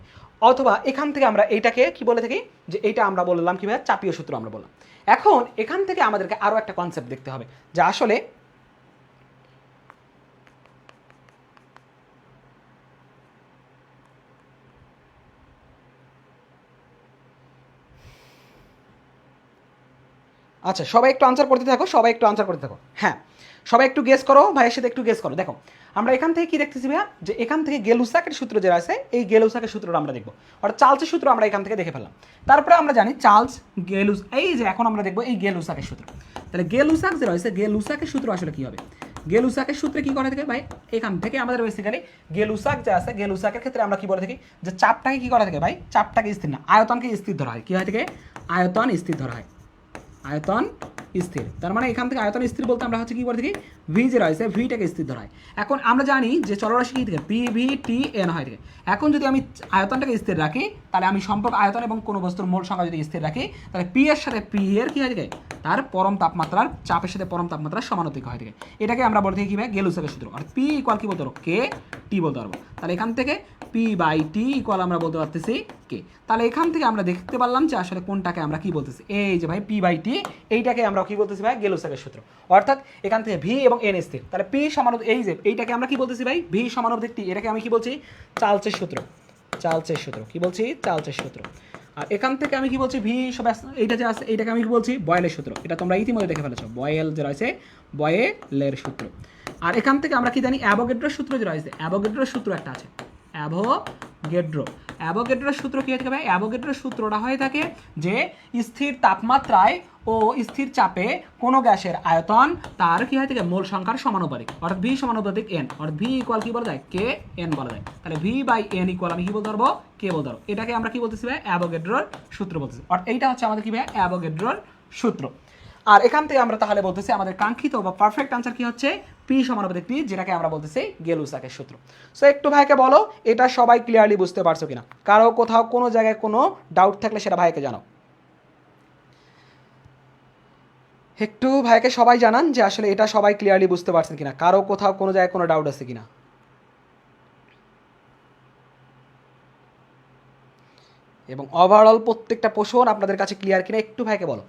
অথবা এখান থেকে আমরা এইটাকে কি বলে থাকি, যে এইটা আমরা বললাম কি ভাইয়া চাপীয় সূত্র আমরা বললাম। এখন এখান থেকে আমাদেরকে আরও একটা কনসেপ্ট দেখতে হবে, যে আসলে আচ্ছা সবাই একটু আনসার করতে থাকো, সবাই একটু আনসার করতে থাকো। হ্যাঁ সবাই একটু গেস করো, ভাইয়ের সাথে একটু গেস করো। দেখো আমরা এখান থেকে কি দেখতেছি ভাইয়া, যে এখান থেকে গেলুসাকের সূত্র যেটা আছে, এই গেলুসাকের সূত্রটা আমরা দেখবো, অর্থাৎ চার্লসের সূত্র আমরা এখান থেকে দেখে ফেললাম। তারপরে আমরা জানি চার্লস গেলুস, এই যে এখন আমরা দেখবো এই গেলুসাকের সূত্র। তাহলে গেলুসাক যে রয়েছে, গেলুসাকের সূত্র আসলে কি হবে? গেলুসাকের সূত্রে কি করে থাকে ভাই, এখান থেকে আমাদের বেসিক্যালি গেলুসাক যে আছে, গেলুসাকের ক্ষেত্রে আমরা কি বলে থাকি, যে চাপটাকে কি করা থাকে ভাই, চাপটাকে স্থির না, আয়তনকে স্থির ধরা হয়। কি হয় থেকে? আয়তন স্থির ধরা হয়, আয়তন স্থির। তার মানে এখান থেকে আয়তন স্থির বলতে আমরা হচ্ছে কি করে থাকি, ভি যে রয়েছে ভিটাকে স্থির ধরা হয়। এখন আমরা জানি যে চলরাশি কি থেকে, পি ভি টি এন হয় থেকে। এখন যদি আমি আয়তনটাকে স্থির রাখি, তাহলে আমি সম্পর্ক আয়তন এবং কোনো বস্তুর মোল সংখ্যা যদি স্থির রাখি, তাহলে পি এর সাথে পি এর কি হয় থেকে, তার পরম তাপমাত্রার চাপের সাথে পরম তাপমাত্রার সমানুপাতিক হয় থেকে। এটাকে আমরা বলতে কি ভাই, গেলুসাকের সূত্র। আর পি ইকুয়াল কি বলতে পারবো, কে টি বলতে পারবো। তাহলে এখান থেকে পি বাই টি ইকুয়াল আমরা বলতে পারতেছি কে। তাহলে এখান থেকে আমরা দেখতে পারলাম যে আসলে কোনটাকে আমরা কি বলতেছি, এই যে ভাই পি বাই টি, এইটাকে আমরা কি বলতেছি ভাই, গেলুসাকের সূত্র। অর্থাৎ এখান থেকে ভি এবং এন স্থির, তাহলে পি সমানুপাতিক, এই যে এইটাকে আমরা কি বলতেছি ভাই, ভি সমানুপাতিক টি, এটাকে আমি কি বলছি, চার্লসের সূত্র। চার্লসের সূত্র কি বলছি, চার্লসের সূত্র। আর এখান থেকে আমি কি বলছি, ভি সব এইটা যে আছে, এইটাকে আমি কি বলছি, বয়েলের সূত্র। এটা তোমরা ইতিমধ্যে দেখে ফেলেছো, বয়েল যে রয়েছে, বয়েলের সূত্র। আর এখান থেকে আমরা কি জানি, অ্যাভোগাড্রোর সূত্র যে রয়েছে, অ্যাভোগাড্রোর সূত্র একটা আছে, অ্যাভোগাড্রোর সূত্র কি হয়ে থাকে ভাই, অ্যাভোগাড্রোর সূত্রটা হয়ে থাকে যে স্থির তাপমাত্রায় ও স্থির চাপে কোনো গ্যাসের আয়তন তার কি হয় থাকে, মোল সংখ্যার সমানুপাতিক, অর্থাৎ ভি সমানুপাতিক এন, অর্থাৎ ভি ইকুয়াল কি বলা যায়, কে এন বলা যায়। তাহলে ভি বাই এন ইকুয়াল আমি কি বলতে পারবো, কে বলতে পারবো। এটাকে আমরা কি বলতেছি ভাই, অ্যাভোগাড্রোর সূত্র বলতেছি। অর্থাৎ এইটা হচ্ছে আমাদের কি ভাই, অ্যাভোগাড্রোর সূত্র। আর এখান থেকে আমরা তাহলে বলতেছি আমাদের কাঙ্ক্ষিত বা পারফেক্ট আনসার কি হচ্ছে, পি সমানুপাতিক টি, যেটাকে আমরা বলতেছি গেলুসাকের সূত্র। সো একটু ভাইকে বলো এটা সবাই ক্লিয়ারলি বুঝতে পারছো কিনা, কারো কোথাও কোনো জায়গায় কোনো ডাউট থাকলে সেটা ভাইকে জানাও। একটু ভাইকে সবাই জানান যে আসলে এটা সবাই ক্লিয়ারলি বুঝতে পারছেন কিনা, কারো কোথাও কোনো জায়গায় কোনো ডাউট আছে কিনা। এবং ওভারঅল প্রত্যেকটা প্রশ্ন আপনাদের কাছে ক্লিয়ার কিনা একটু ভাইকে বলো।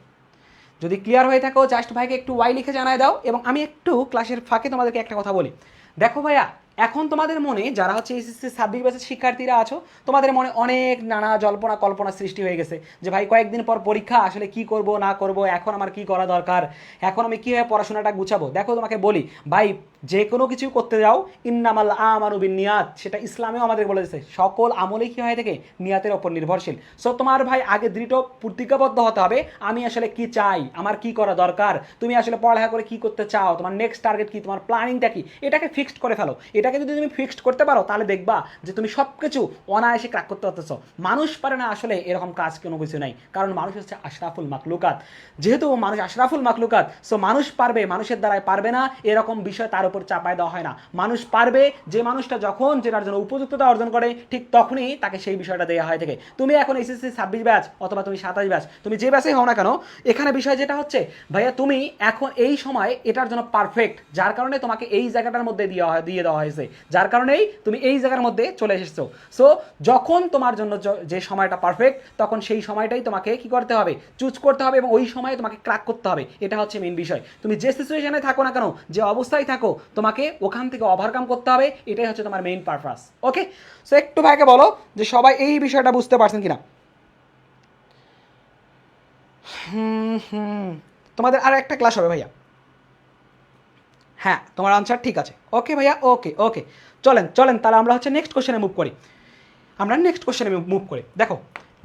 যদি ক্লিয়ার হয়ে থাকো জাস্ট ভাইকে একটু ওয়াই লিখে জানায় দাও। এবং আমি একটু ক্লাসের ফাঁকে তোমাদেরকে একটা কথা বলি, দেখো ভাইয়া এখন তোমাদের মনে যারা হচ্ছে এসএসসি 26 ব্যাচের শিক্ষার্থীরা আছো, তোমাদের মনে অনেক নানা জল্পনা কল্পনা সৃষ্টি হয়ে গেছে যে ভাই কয়েকদিন পর পরীক্ষা, আসলে কি করব না করব, এখন আমার কি করা দরকার, এখন আমি কীভাবে পড়াশোনাটা গুছাবো। দেখো তোমাকে বলি ভাই, যে কোনো কিছু করতে যাও ইন্নামাল আমালু বিন্নিয়াত, সেটা ইসলামেও আমাদের বলে দিয়েছে, সকল আমলে কি হয়ে থাকে, নিয়াতের ওপর নির্ভরশীল। সো তোমার ভাই আগে দৃঢ় প্রতিজ্ঞাবদ্ধ হতে হবে, আমি আসলে কি চাই, আমার কি করা দরকার, তুমি আসলে পড়ালেখা করে কি করতে চাও, তোমার নেক্সট টার্গেট কি, তোমার প্ল্যানিংটা কি, এটাকে ফিক্সড করে ফেলো। এটাকে যদি তুমি ফিক্সড করতে পারো তাহলে দেখবা যে তুমি সব কিছু অনায়াসে ক্র্যাক করতে পারতেছো। মানুষ পারে না আসলে এরকম কাজ, কোনো কিছু নাই, কারণ মানুষ হচ্ছে আশরাফুল মাখলুকাত। যেহেতু মানুষ আশরাফুল মাখলুকাত, সো মানুষ পারবে, মানুষের দ্বারাই পারবে না এরকম বিষয় তার উপর চাপায় দেওয়া হয় না। মানুষ পারবে, যে মানুষটা যখন যেটার জন্য উপযুক্ততা অর্জন করে ঠিক তখনই তাকে সেই বিষয়টা দেওয়া হয় থেকে। তুমি এখন এসএসসি 26 ব্যাচ অথবা তুমি 27 ব্যাচ, তুমি যে ব্যাচেই হও না কেন, এখানে বিষয় যেটা হচ্ছে ভাইয়া তুমি এখন এই সময় এটার জন্য পারফেক্ট, যার কারণে তোমাকে এই জায়গাটার মধ্যে দিয়ে দেওয়া হয়েছে, যার কারণেই তুমি এই জায়গার মধ্যে চলে এসেছো। সো যখন তোমার জন্য যে সময়টা পারফেক্ট, তখন সেই সময়টাই তোমাকে কি করতে হবে, চুজ করতে হবে এবং ওই সময়ে তোমাকে ক্র্যাক করতে হবে। এটা হচ্ছে মেইন বিষয়। তুমি যে সিচুয়েশনে থাকো না কেন, যে অবস্থায় থাকো, তোমাকে ওখান থেকে ওভারকাম করতে হবে, এটাই হচ্ছে তোমার মেইন পারপাস। ওকে, সো একটু ভাইকে বলো যে সবাই এই বিষয়টা বুঝতে পারছেন কিনা। তোমাদের আর একটা ক্লাস হবে ভাইয়া। হ্যাঁ তোমার আনসার ঠিক আছে, ওকে ভাইয়া, ওকে ওকে। চলেন তাহলে আমরা হচ্ছে নেক্সট কোশ্চেনে মুভ করি। দেখো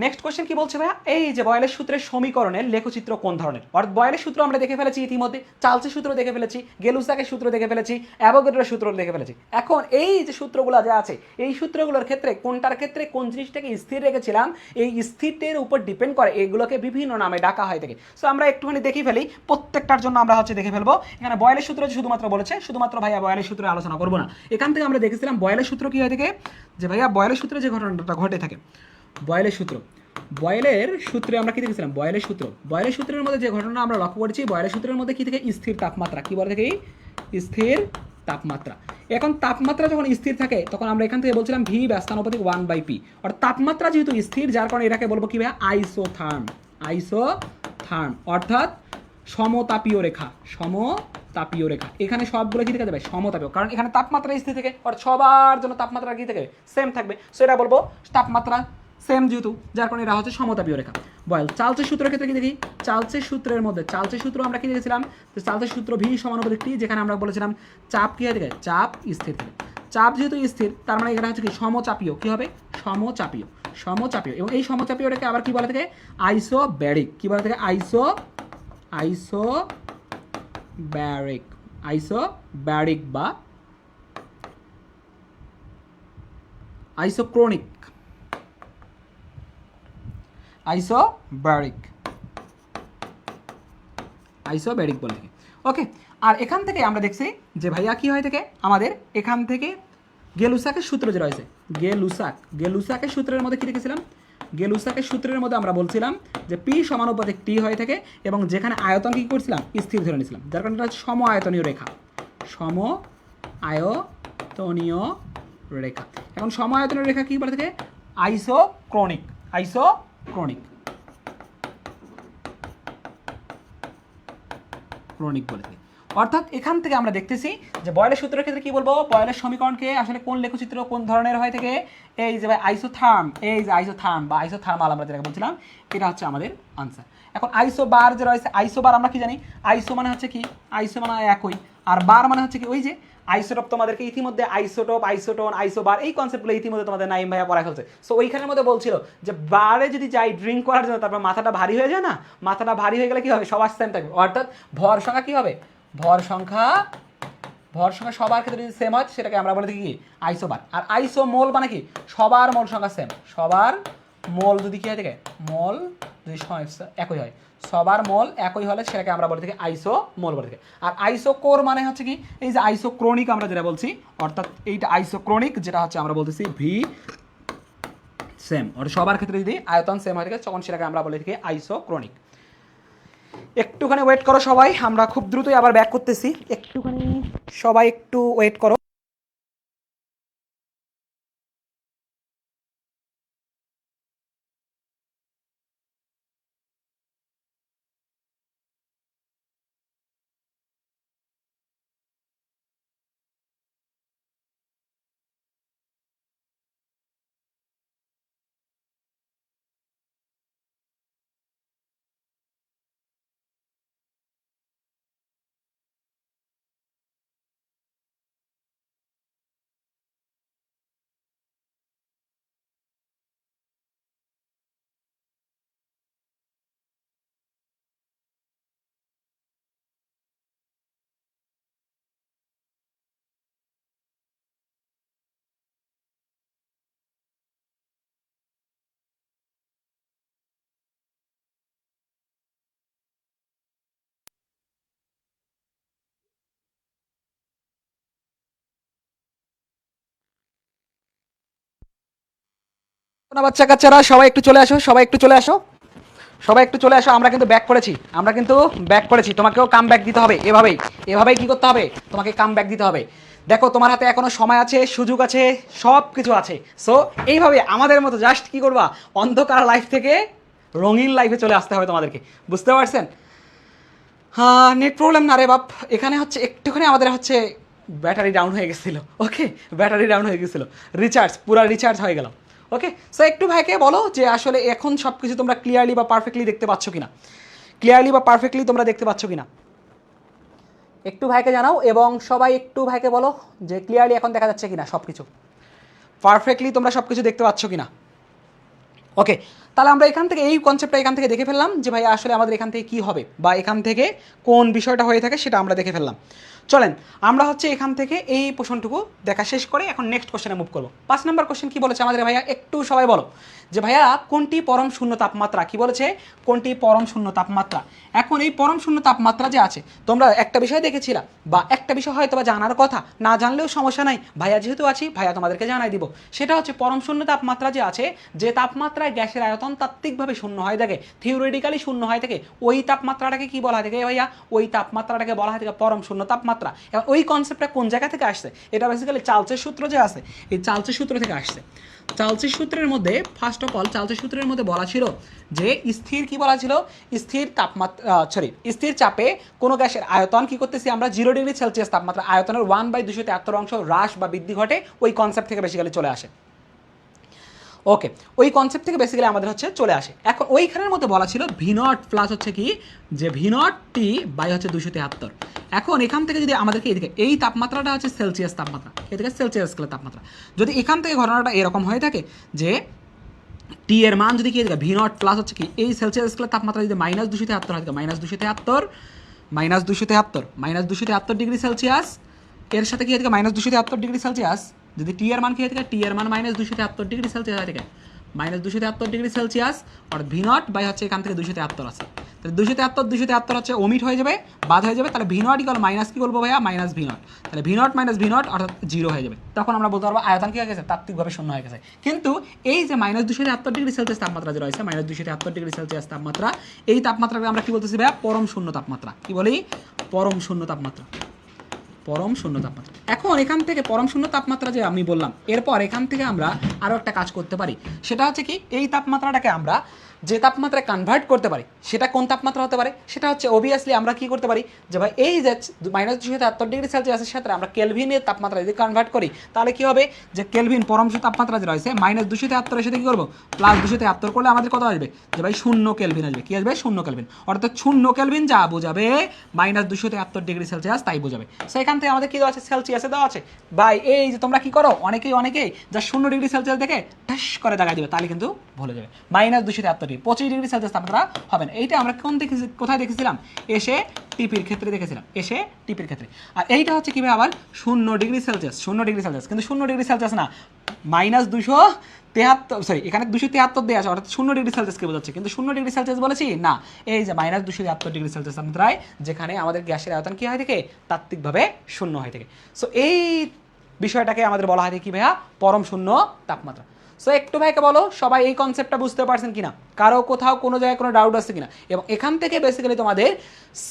নেক্সট কোশ্চেন কি বলছে ভাইয়া, এই যে বয়েলের সূত্রের সমীকরণের লেখচিত্র কোন ধরনের। অর্থাৎ বয়েলের সূত্র আমরা দেখে ফেলেছি ইতিমধ্যে, চার্লসের সূত্র দেখে ফেলেছি, গেলুসাকের সূত্র দেখে ফেলেছি, অ্যাভোগাড্রোর সূত্র দেখে ফেলেছি। এখন এই যে সূত্রগুলো যা আছে, এই সূত্রগুলোর ক্ষেত্রে কোনটার ক্ষেত্রে কোন জিনিসটাকে স্থির রেখেছিলাম, এই স্থিরটির উপর ডিপেন্ড করে এগুলোকে বিভিন্ন নামে ডাকা হয় থাকে। সো আমরা একটুখানি দেখে ফেলি, প্রত্যেকটার জন্য আমরা হচ্ছে দেখে ফেলবো। এখানে বয়েলের সূত্র শুধুমাত্র বলেছে, শুধুমাত্র ভাইয়া বয়েলের সূত্রে আলোচনা করবো না। এখান থেকে আমরা দেখেছিলাম বয়েলের সূত্র কি হয়ে থাকে, যে ভাইয়া বয়েলের সূত্রে যে ঘটনাটা ঘটে থাকে, বয়েলের সূত্র বয়েলের সূত্রে আমরা কি দেখেছিলাম? বয়েলের সূত্রের মধ্যে যে ঘটনা আমরা লক্ষ্য করেছি, বয়েলের সূত্রের মধ্যে কি থেকে স্থির তাপমাত্রা, কি বলে থেকে স্থির তাপমাত্রা। এখন তাপমাত্রা যখন স্থির থাকে তখন আমরা এখান থেকে বলছিলাম ভি ব্যস্তানুপাতিক 1/p, অর্থাৎ তাপমাত্রা যেহেতু স্থির যার কারণে এটাকে বলবো কি ভাই? আইসোথার্ম, অর্থাৎ সমতাপীয় রেখা। এখানে সবগুলো কি থেকে যাবে? সমতাপীয়, কারণ এখানে তাপমাত্রা স্থির থেকে, অর্থাৎ সবার জন্য তাপমাত্রা কি থেকে সেম থাকবে, সো এটা বলবো তাপমাত্রা সেম যেহেতু, যার কারণে এরা হচ্ছে সমতাপীয় রেখা। বয়েল চার্লসের সূত্রের ক্ষেত্রে কি দেখি? চার্লসের সূত্র আমরা কি দেখেছিলাম? যে চার্লসের সূত্র ভি সমানুপাতিক টি, যেখানে আমরা বলেছিলাম চাপ কি হয়ে থাকে? চাপ স্থির থাকে। চাপ যেহেতু স্থির তার মানে এটা হচ্ছে কি? সমচাপীয়। কি হবে? সমচাপীয়। এবং এই সমচাপীয়টাকে আবার কি বলে থাকে? আইসোব্যারিক। কি বলে থাকে? আইসোব্যারিক বা আইসোক্রোনিক বলে থাকে। ওকে, আর এখান থেকে আমরা দেখছি যে ভাইয়া কি হয় থাকে আমাদের এখান থেকে গেলুসাকের সূত্র যে রয়েছে, গেলুসাকের সূত্রের মধ্যে কি দেখেছিলাম? গেলুসাকের সূত্রের মধ্যে আমরা বলছিলাম যে পি সমানুপাতিক টি হয়ে থাকে, এবং যেখানে আয়তন কি করছিলাম? স্থির ধরে নিয়েছিলাম, যার কারণে এটা হচ্ছে সম আয়তনীয় রেখা। এখন সম আয়তনীয় রেখা কি বলে থাকে? আইসোক্রোনিক বলে থাকে। অর্থাৎ এখান থেকে আমরা দেখতেছি যে বয়েলের সূত্রের ক্ষেত্রে কি বলবো? বয়েলের সমীকরণকে আসলে কোন লেখচিত্র কোন ধরনের হয় থেকে? এই যে আইসোথার্ম, বা আইসোথার্মাল আমরা যেটা বলছিলাম, এটা হচ্ছে আমাদের আনসার। এখন আইসোবার যে রয়েছে, আইসোবার আমরা কি জানি? আইসো মানে হচ্ছে কি? আইসো মানে একই, আর বার মানে হচ্ছে কি? ওই যে আইসোটোপ, তোমাদেরকে ইতিমধ্যে আইসোটোপ, আইসোটোন, আইসোবার এই কনসেপ্টগুলো ইতিমধ্যে তোমাদের নাইম ভাইয়া পড়া ফেলছে। সো ওইখানের মধ্যে বলছিল যে বারে যদি যাই ড্রিঙ্ক করার জন্য, তারপর মাথাটা ভারী হয়ে যায় না? মাথাটা ভারী হয়ে গেলে কি হবে? সবার সেম থাকবে, অর্থাৎ ভর সংখ্যা কি হবে? ভর সংখ্যা সবার ক্ষেত্রে যদি সেম হয় সেটাকে আমরা বলে থাকি কি? আইসোবার। আর আইসো মোল মানে কি? সবার মোল সংখ্যা সেম। সবার মোল যদি কি হয় থাকে? মোল যদি একই হয়, সবার মোল একই হলে সেটাকে আমরা বলে থাকি আইসো মোল বলে থাকি। আর আইসোকোর মানে হচ্ছে কি? এই যে আইসোক্রোনিক আমরা যেটা বলছি, অর্থাৎ এইটা আইসোক্রোনিক, যেটা হচ্ছে আমরা বলতেছি ভি সেম, অর্থাৎ সবার ক্ষেত্রে যদি আয়তন সেম হয়ে থাকে তখন সেটাকে আমরা বলে থাকি আইসোক্রোনিক। একটুখানি ওয়েট করো সবাই, আমরা খুব দ্রুতই আবার ব্যাক করতেছি, একটুখানি সবাই একটু ওয়েট করো। বাচ্চা কাচ্চারা সবাই একটু চলে আসো, আমরা কিন্তু ব্যাক করেছি, তোমাকেও কাম ব্যাক দিতে হবে। এভাবেই কি করতে হবে? তোমাকে কাম ব্যাক দিতে হবে। দেখো তোমার হাতে এখনো সময় আছে, সুযোগ আছে, সব কিছু আছে। সো এইভাবে আমাদের মতো জাস্ট কি করবা? অন্ধকার লাইফ থেকে রঙিন লাইফে চলে আসতে হবে তোমাদেরকে, বুঝতে পারছেন? হ্যাঁ, নেট প্রবলেম না রে বাপ, এখানে হচ্ছে একটুখানি আমাদের হচ্ছে ব্যাটারি ডাউন হয়ে গেছিলো। ওকে, পুরো রিচার্জ হয়ে গেল। ওকে, সো একটু ভাইকে বলো যে আসলে এখন সব কিছু তোমরা ক্লিয়ারলি বা পারফেক্টলি দেখতে পাচ্ছ কিনা, একটু ভাইকে জানাও, এবং সবাই একটু ভাইকে বলো যে ক্লিয়ারলি এখন দেখা যাচ্ছে কিনা, সব কিছু পারফেক্টলি তোমরা সব কিছু দেখতে পাচ্ছ কিনা। ওকে, তাহলে আমরা এখান থেকে এই কনসেপ্টটা এখান থেকে দেখে ফেললাম যে ভাই আসলে আমাদের এখান থেকে কী হবে বা এখান থেকে কোন বিষয়টা হয়ে থাকে সেটা আমরা দেখে ফেললাম। চলেন আমরা হচ্ছে এখান থেকে এই পোর্শনটুকু দেখা শেষ করে এখন নেক্সট কোশ্চেনে মুভ করবো। 5 নম্বর কোশ্চেন কী বলেছে আমাদের ভাইয়া? একটু সবাই বলো যে ভাইয়া কোনটি পরম শূন্য তাপমাত্রা? কি বলেছে? কোনটি পরম শূন্য তাপমাত্রা? এখন এই পরম শূন্য তাপমাত্রা যে আছে, তোমরা একটা বিষয় দেখেছিলা বা একটা বিষয় হয়তো বা জানার কথা, না জানলেও সমস্যা নাই, ভাইয়া যেহেতু আছি ভাইয়া তোমাদেরকে জানাই দিব। সেটা হচ্ছে পরম শূন্য তাপমাত্রা যে আছে, যে তাপমাত্রায় গ্যাসের আয়তন আয়তন তাত্ত্বিকভাবে শূন্য হয়ে থাকে, থিওরিটিক্যালি শূন্য হয়ে থাকে, ওই তাপমাত্রাটাকে কি বলা হয় থাকে ভাইয়া? ওই তাপমাত্রাটাকে বলা হয় থাকে পরম শূন্য তাপমাত্রা। এবং ওই কনসেপ্টটা কোন জায়গা থেকে আসছে? এটা বেসিক্যালি চার্লসের সূত্র যে আছে, এই চার্লসের সূত্র থেকে আসছে। চার্লসের সূত্রের মধ্যে ফার্স্ট অফ অল চার্লসের সূত্রের মধ্যে বলা ছিল যে স্থির কি বলা ছিল? স্থির তাপমাত্রা স্থির চাপে কোনো গ্যাসের আয়তন কি করতেছি আমরা 0 ডিগ্রি সেলসিয়াস তাপমাত্রা, আয়তনের 1/273 অংশ হ্রাস বা বৃদ্ধি ঘটে, ওই কনসেপ্ট থেকে বেসিক্যালি চলে আসে। ওকে, ওই কনসেপ্ট থেকে বেসিক্যালি আমাদের হচ্ছে চলে আসে। এখন ওইখানের মধ্যে বলা ছিল ভি নট প্লাস হচ্ছে কি, যে ভি নট টি বাই হচ্ছে 273। এখন এখান থেকে যদি আমাদেরকে এদিকে এই তাপমাত্রাটা হচ্ছে সেলসিয়াস তাপমাত্রা, এদিকে সেলসিয়াস স্কেলের তাপমাত্রা, যদি এখান থেকে ঘটনাটা এরকম হয়ে থাকে যে টি এর মান যদি কি ভি নট প্লাস হচ্ছে কি এই সেলসিয়াস স্কেলের তাপমাত্রা যদি -273 হয়, -273 ডিগ্রি সেলসিয়াস, এর সাথে কি থাকে -273 ডিগ্রি সেলসিয়াস, যদি টি এর মান কি থাকে, টি এর মান -273 ডিগ্রি সেলসিয়াস হয় থাকে, -273 ডিগ্রি সেলসিয়াস, আর ভি নট বাই হচ্ছে এখান থেকে 273 আছে, তাহলে 273 হচ্ছে ওমিট হয়ে যাবে, বাদ হয়ে যাবে, তাহলে ভি নট ইকুয়াল মাইনাস কি বলবো ভাইয়া? মাইনাস ভি নট, তাহলে V naught minus V naught অর্থাৎ 0 হয়ে যাবে। তখন আমরা বলতে পারবো আয়তন কি হয়ে গেছে? তাত্ত্বিকভাবে শূন্য হয়ে গেছে। কিন্তু এই যে -273 ডিগ্রি সেলসিয়াস তাপমাত্রা যে রয়েছে, -273 ডিগ্রি সেলসিয়াস তাপমাত্রা, এই তাপমাত্রাকে আমরা কি বলতেছি ভাইয়া? পরম শূন্য তাপমাত্রা। কি বলি? পরম শূন্য তাপমাত্রা, পরম শূন্য তাপমাত্রা। এখন এখান থেকে পরম শূন্য তাপমাত্রা যে আমি বললাম, এরপর এখান থেকে আমরা আরও একটা কাজ করতে পারি, সেটা হচ্ছে কি এই তাপমাত্রাটাকে আমরা যে তাপমাত্রায় কনভার্ট করতে পারি, সেটা কোন তাপমাত্রা হতে পারে? সেটা হচ্ছে অবভিয়াসলি আমরা কি করতে পারি যে ভাই এই যে -273 ডিগ্রি সেলসিয়াসের সাথে আমরা কেলভিনের তাপমাত্রা যদি কনভার্ট করি, তাহলে কি হবে? যে কেলভিন পরম শূন্য তাপমাত্রা যে রয়েছে -273 এর সাথে কি করবো? +273 করলে আমাদের কত আসবে? যে ভাই 0 কেলভিন আসবে। কি আসবে? 0 কেলভিন। অর্থাৎ 0 কেলভিন যা বোঝাবে -273 ডিগ্রি সেলসিয়াস তাই বোঝাবে। সো এখান থেকে আমাদের কি দেওয়া আছে? সেলসিয়াসে দেওয়া আছে। ভাই এই যে তোমরা কি করো, অনেকেই যা 0 ডিগ্রি সেলসিয়াস দেখে ঠাস করে দাগাই দিবে, তাহলে কিন্তু ভুলে যাবে। -273 25 ডিগ্রি সেলসিয়াস তাপমাত্রা হবে না। এইটা আমরা কোথায় দেখেছিলাম? এসে টিপির ক্ষেত্রে দেখেছিলাম, এসে টিপির ক্ষেত্রে। আর এইটা হচ্ছে কিভাবে আবার 0 ডিগ্রি সেলসিয়াস, 0 ডিগ্রি সেলসিয়াস, কিন্তু 0 ডিগ্রি সেলসিয়াস না, -273, এখানে 273 দেওয়া আছে, অর্থাৎ 0 ডিগ্রি সেলসিয়াসকে বোঝাচ্ছে, কিন্তু 0 ডিগ্রি সেলসিয়াস বলেছি না, এই যে -273 ডিগ্রি সেলসিয়াস তাপমাত্রায় যেখানে আমাদের গ্যাসের আয়তন কি হয় থাকে? তাত্ত্বিকভাবে শূন্য হয়ে থাকে। সো এই বিষয়টাকে আমাদের বলা হয় কি ভাইয়া? পরম শূন্য তাপমাত্রা। সো একটু ভাইকে বলো সবাই এই কনসেপ্টটা বুঝতে পারছেন কিনা, কারো কোথাও কোনো জায়গায় কোনো ডাউট আছে কিনা? এবং এখান থেকে বেসিক্যালি তোমাদের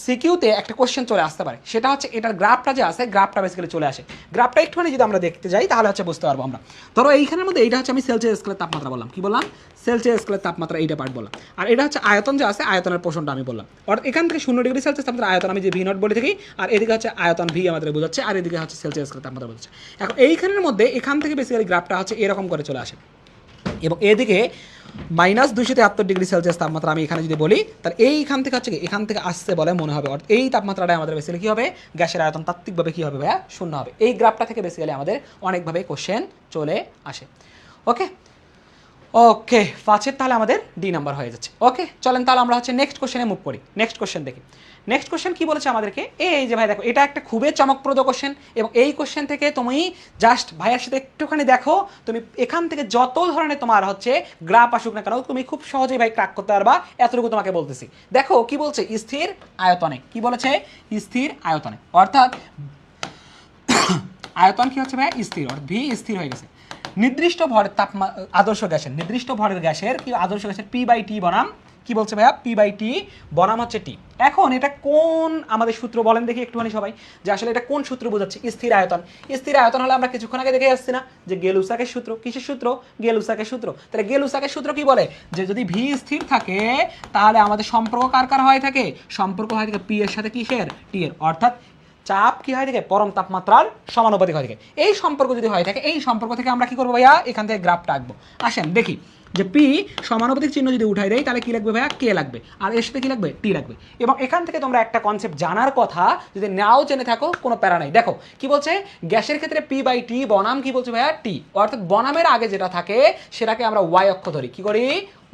সিকিউতে একটা কোশ্চেন চলে আসতে পারে, সেটা হচ্ছে এটার গ্রাফটা যে আছে, গ্রাফটা বেসিক্যালি চলে আসে। গ্রাফটা একটুখানি যদি আমরা দেখতে যাই তাহলে হচ্ছে বুঝতে পারবো আমরা। ধরো এইখানের মধ্যে এইটা হচ্ছে আমি সেলসিয়াস স্কেলের তাপমাত্রা বললাম, কি বললাম? সেলসিয়াস স্কেলের তাপমাত্রা এইটা পার্ট বললাম। আর এটা হচ্ছে আয়তন যে আছে, আয়তনের পোষণটা আমি বললাম। অর্থাৎ এখান থেকে 0 ডিগ্রি সেলসিয়াস তাপমাত্রা আয়তন আমি যে ভি নট বলে থাকি, আর এদিকে হচ্ছে আয়তন ভি আমাদের বোঝাচ্ছে, আর এদিকে হচ্ছে সেলসিয়াস স্কেলের তাপমাত্রা বোঝাচ্ছে। এখন এইখানের মধ্যে এখান থেকে বেসিক্যালি গ্রাফটা হচ্ছে এরকম করে চলে আসে, এবং এদিকে -273 ডিগ্রি সেলসিয়াস তাপমাত্রা আমি এখানে যদি বলি, তাহলে এইখান থেকে হচ্ছে কি এখান থেকে আসছে বলে মনে হবে, অর্থাৎ এই তাপমাত্রাটাই আমাদের বেসিক্যালি কী হবে? গ্যাসের আয়তন তাত্ত্বিকভাবে কী হবে ভাইয়া? শূন্য হবে। এই গ্রাফটা থেকে বেসিক্যালি আমাদের অনেকভাবে কোশ্চেন চলে আসে। ওকে ওকে, 5 তাহলে আমাদের ডি নাম্বার হয়ে যাচ্ছে। ওকে, চলেন তাহলে আমরা হচ্ছে নেক্সট কোশ্চেনে মুভ করি। নেক্সট কোশ্চেন দেখি। নেক্সট কোশ্চেন কি বলেছে আমাদেরকে? এই যে ভাই দেখো, এটা একটা খুবই চমকপ্রদ কোশ্চেন, এবং এই কোশ্চেন থেকে তুমি জাস্ট ভাইয়ের সাথে একটুখানি দেখো, তুমি এখান থেকে যত ধরনের তোমার হচ্ছে গ্রাফ আসুক না কেন, তুমি খুব সহজেই ভাই ক্র্যাক করতে পারবা, এতটুকু তোমাকে বলতেছি। দেখো কি বলছে? স্থির আয়তনে। কি বলেছে? স্থির আয়তনে, অর্থাৎ আয়তন কি হচ্ছে ভাই? স্থির, অর্থাৎ ভি স্থির হয়ে গেছে। নির্দিষ্ট ভরের আদর্শ গ্যাসের, নির্দিষ্ট ভরের গ্যাসের কি আদর্শ গ্যাসের P/T বনাম কি বলছে ভাইয়া? P/T বনাম হচ্ছে টি। এখন এটা কোন আমাদের সূত্র বলেন দেখি একটুখানি সবাই, যে আসলে এটা কোন সূত্র বোঝাচ্ছে? স্থির আয়তন। স্থির আয়তন হলে আমরা কিছুক্ষণ আগে দেখে আসছি না যে গেলুসাকের সূত্র। কিসের সূত্র? গেলুসাকের সূত্র। তাহলে গেলুসাকের সূত্র কি বলে? যে যদি ভি স্থির থাকে তাহলে আমাদের সম্পর্ক কার হয় থাকে? সম্পর্ক হয় থাকে পি এর সাথে কিসের? টি এর। অর্থাৎ চাপ কি হয় থাকে? পরম তাপমাত্রার সমানুপাতিক হয় থাকে। এই সম্পর্ক যদি হয় থাকে, এই সম্পর্ক থেকে আমরা কি করবো ভাইয়া? এখান থেকে গ্রাফটা আঁকবো। আসেন দেখি যে পি সমানুপাতিক চিহ্ন যদি উঠাই দেয় তাহলে কি লাগবে ভাইয়া? কে লাগবে, আর এর সাথে কি লাগবে? টি লাগবে। এবং এখান থেকে তোমরা একটা কনসেপ্ট জানার কথা, যদি নাও জেনে থাকো কোনো প্যারা নাই। দেখো কি বলছে? গ্যাসের ক্ষেত্রে P/T বনাম কি বলছে ভাইয়া? টি। অর্থাৎ বনামের আগে যেটা থাকে সেটাকে আমরা ওয়াই অক্ষ ধরি। কি করি?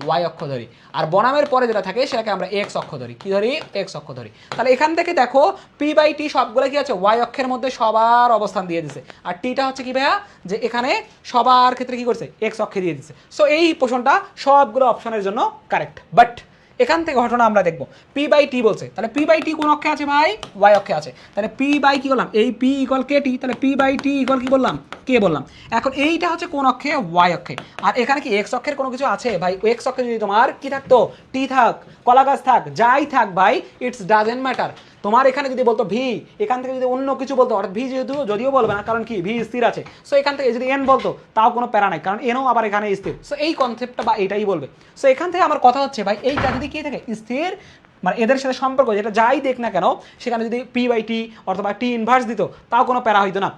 ওয়াই অক্ষ ধরি। আর বনামের পরে যেটা থাকে সেটাকে আমরা এক্স অক্ষ ধরি। কি ধরি? এক্স অক্ষ ধরি। তাহলে এখান থেকে দেখো P/T সবগুলো কি আছে? ওয়াই অক্ষের মধ্যে সবার অবস্থান দিয়ে দিছে। আর টিটা হচ্ছে কি ভাইয়া? যে এখানে সবার ক্ষেত্রে কি করছে? এক্স অক্ষে দিয়ে দিচ্ছে। সো এই পোর্শনটা সবগুলো অপশনের জন্য কারেক্ট। বাট এখান থেকে ঘটনা আমরা দেখবো P/T বলছে, তাহলে P/T কোন অক্ষে আছে ভাই? ওয়াই অক্ষে আছে। তাহলে P/, কি বললাম? এই P = KT, তাহলে P/T = কি বললাম? K কে বললাম। এখন এইটা হচ্ছে কোন অক্ষে, ওয়াই অক্ষে। আর এখানে কি এক্স অক্ষের কোনো কিছু আছে ভাই? এক্স অক্ষে যদি তোমার কি থাকতো, টি থাক, কলা গাছ থাক, যাই থাক ভাই, ইটস ডাজেন্ট ম্যাটার। তোমার এখানে যদি বলতো ভি, এখান থেকে যদি অন্য কিছু বলতো, অর্থাৎ ভি যেহেতু যদিও বলবে না, কারণ কি ভি স্থির আছে, সো এখান থেকে যদি এন বলতো তাও কোনো প্যারা নাই, কারণ এনও আবার এখানে স্থির। সো এই কনসেপ্টটা বা এটাই বলবে। সো এখান থেকে আমার কথা হচ্ছে ভাই, এইটা যদি কি থাকে স্থির, মানে এদের সাথে সম্পর্ক যেটা যাই দেখ না কেন, সেখানে যদি পি বাই টি অথবা টি ইনভার্স দিত তাও কোনো প্যারা হইতো না।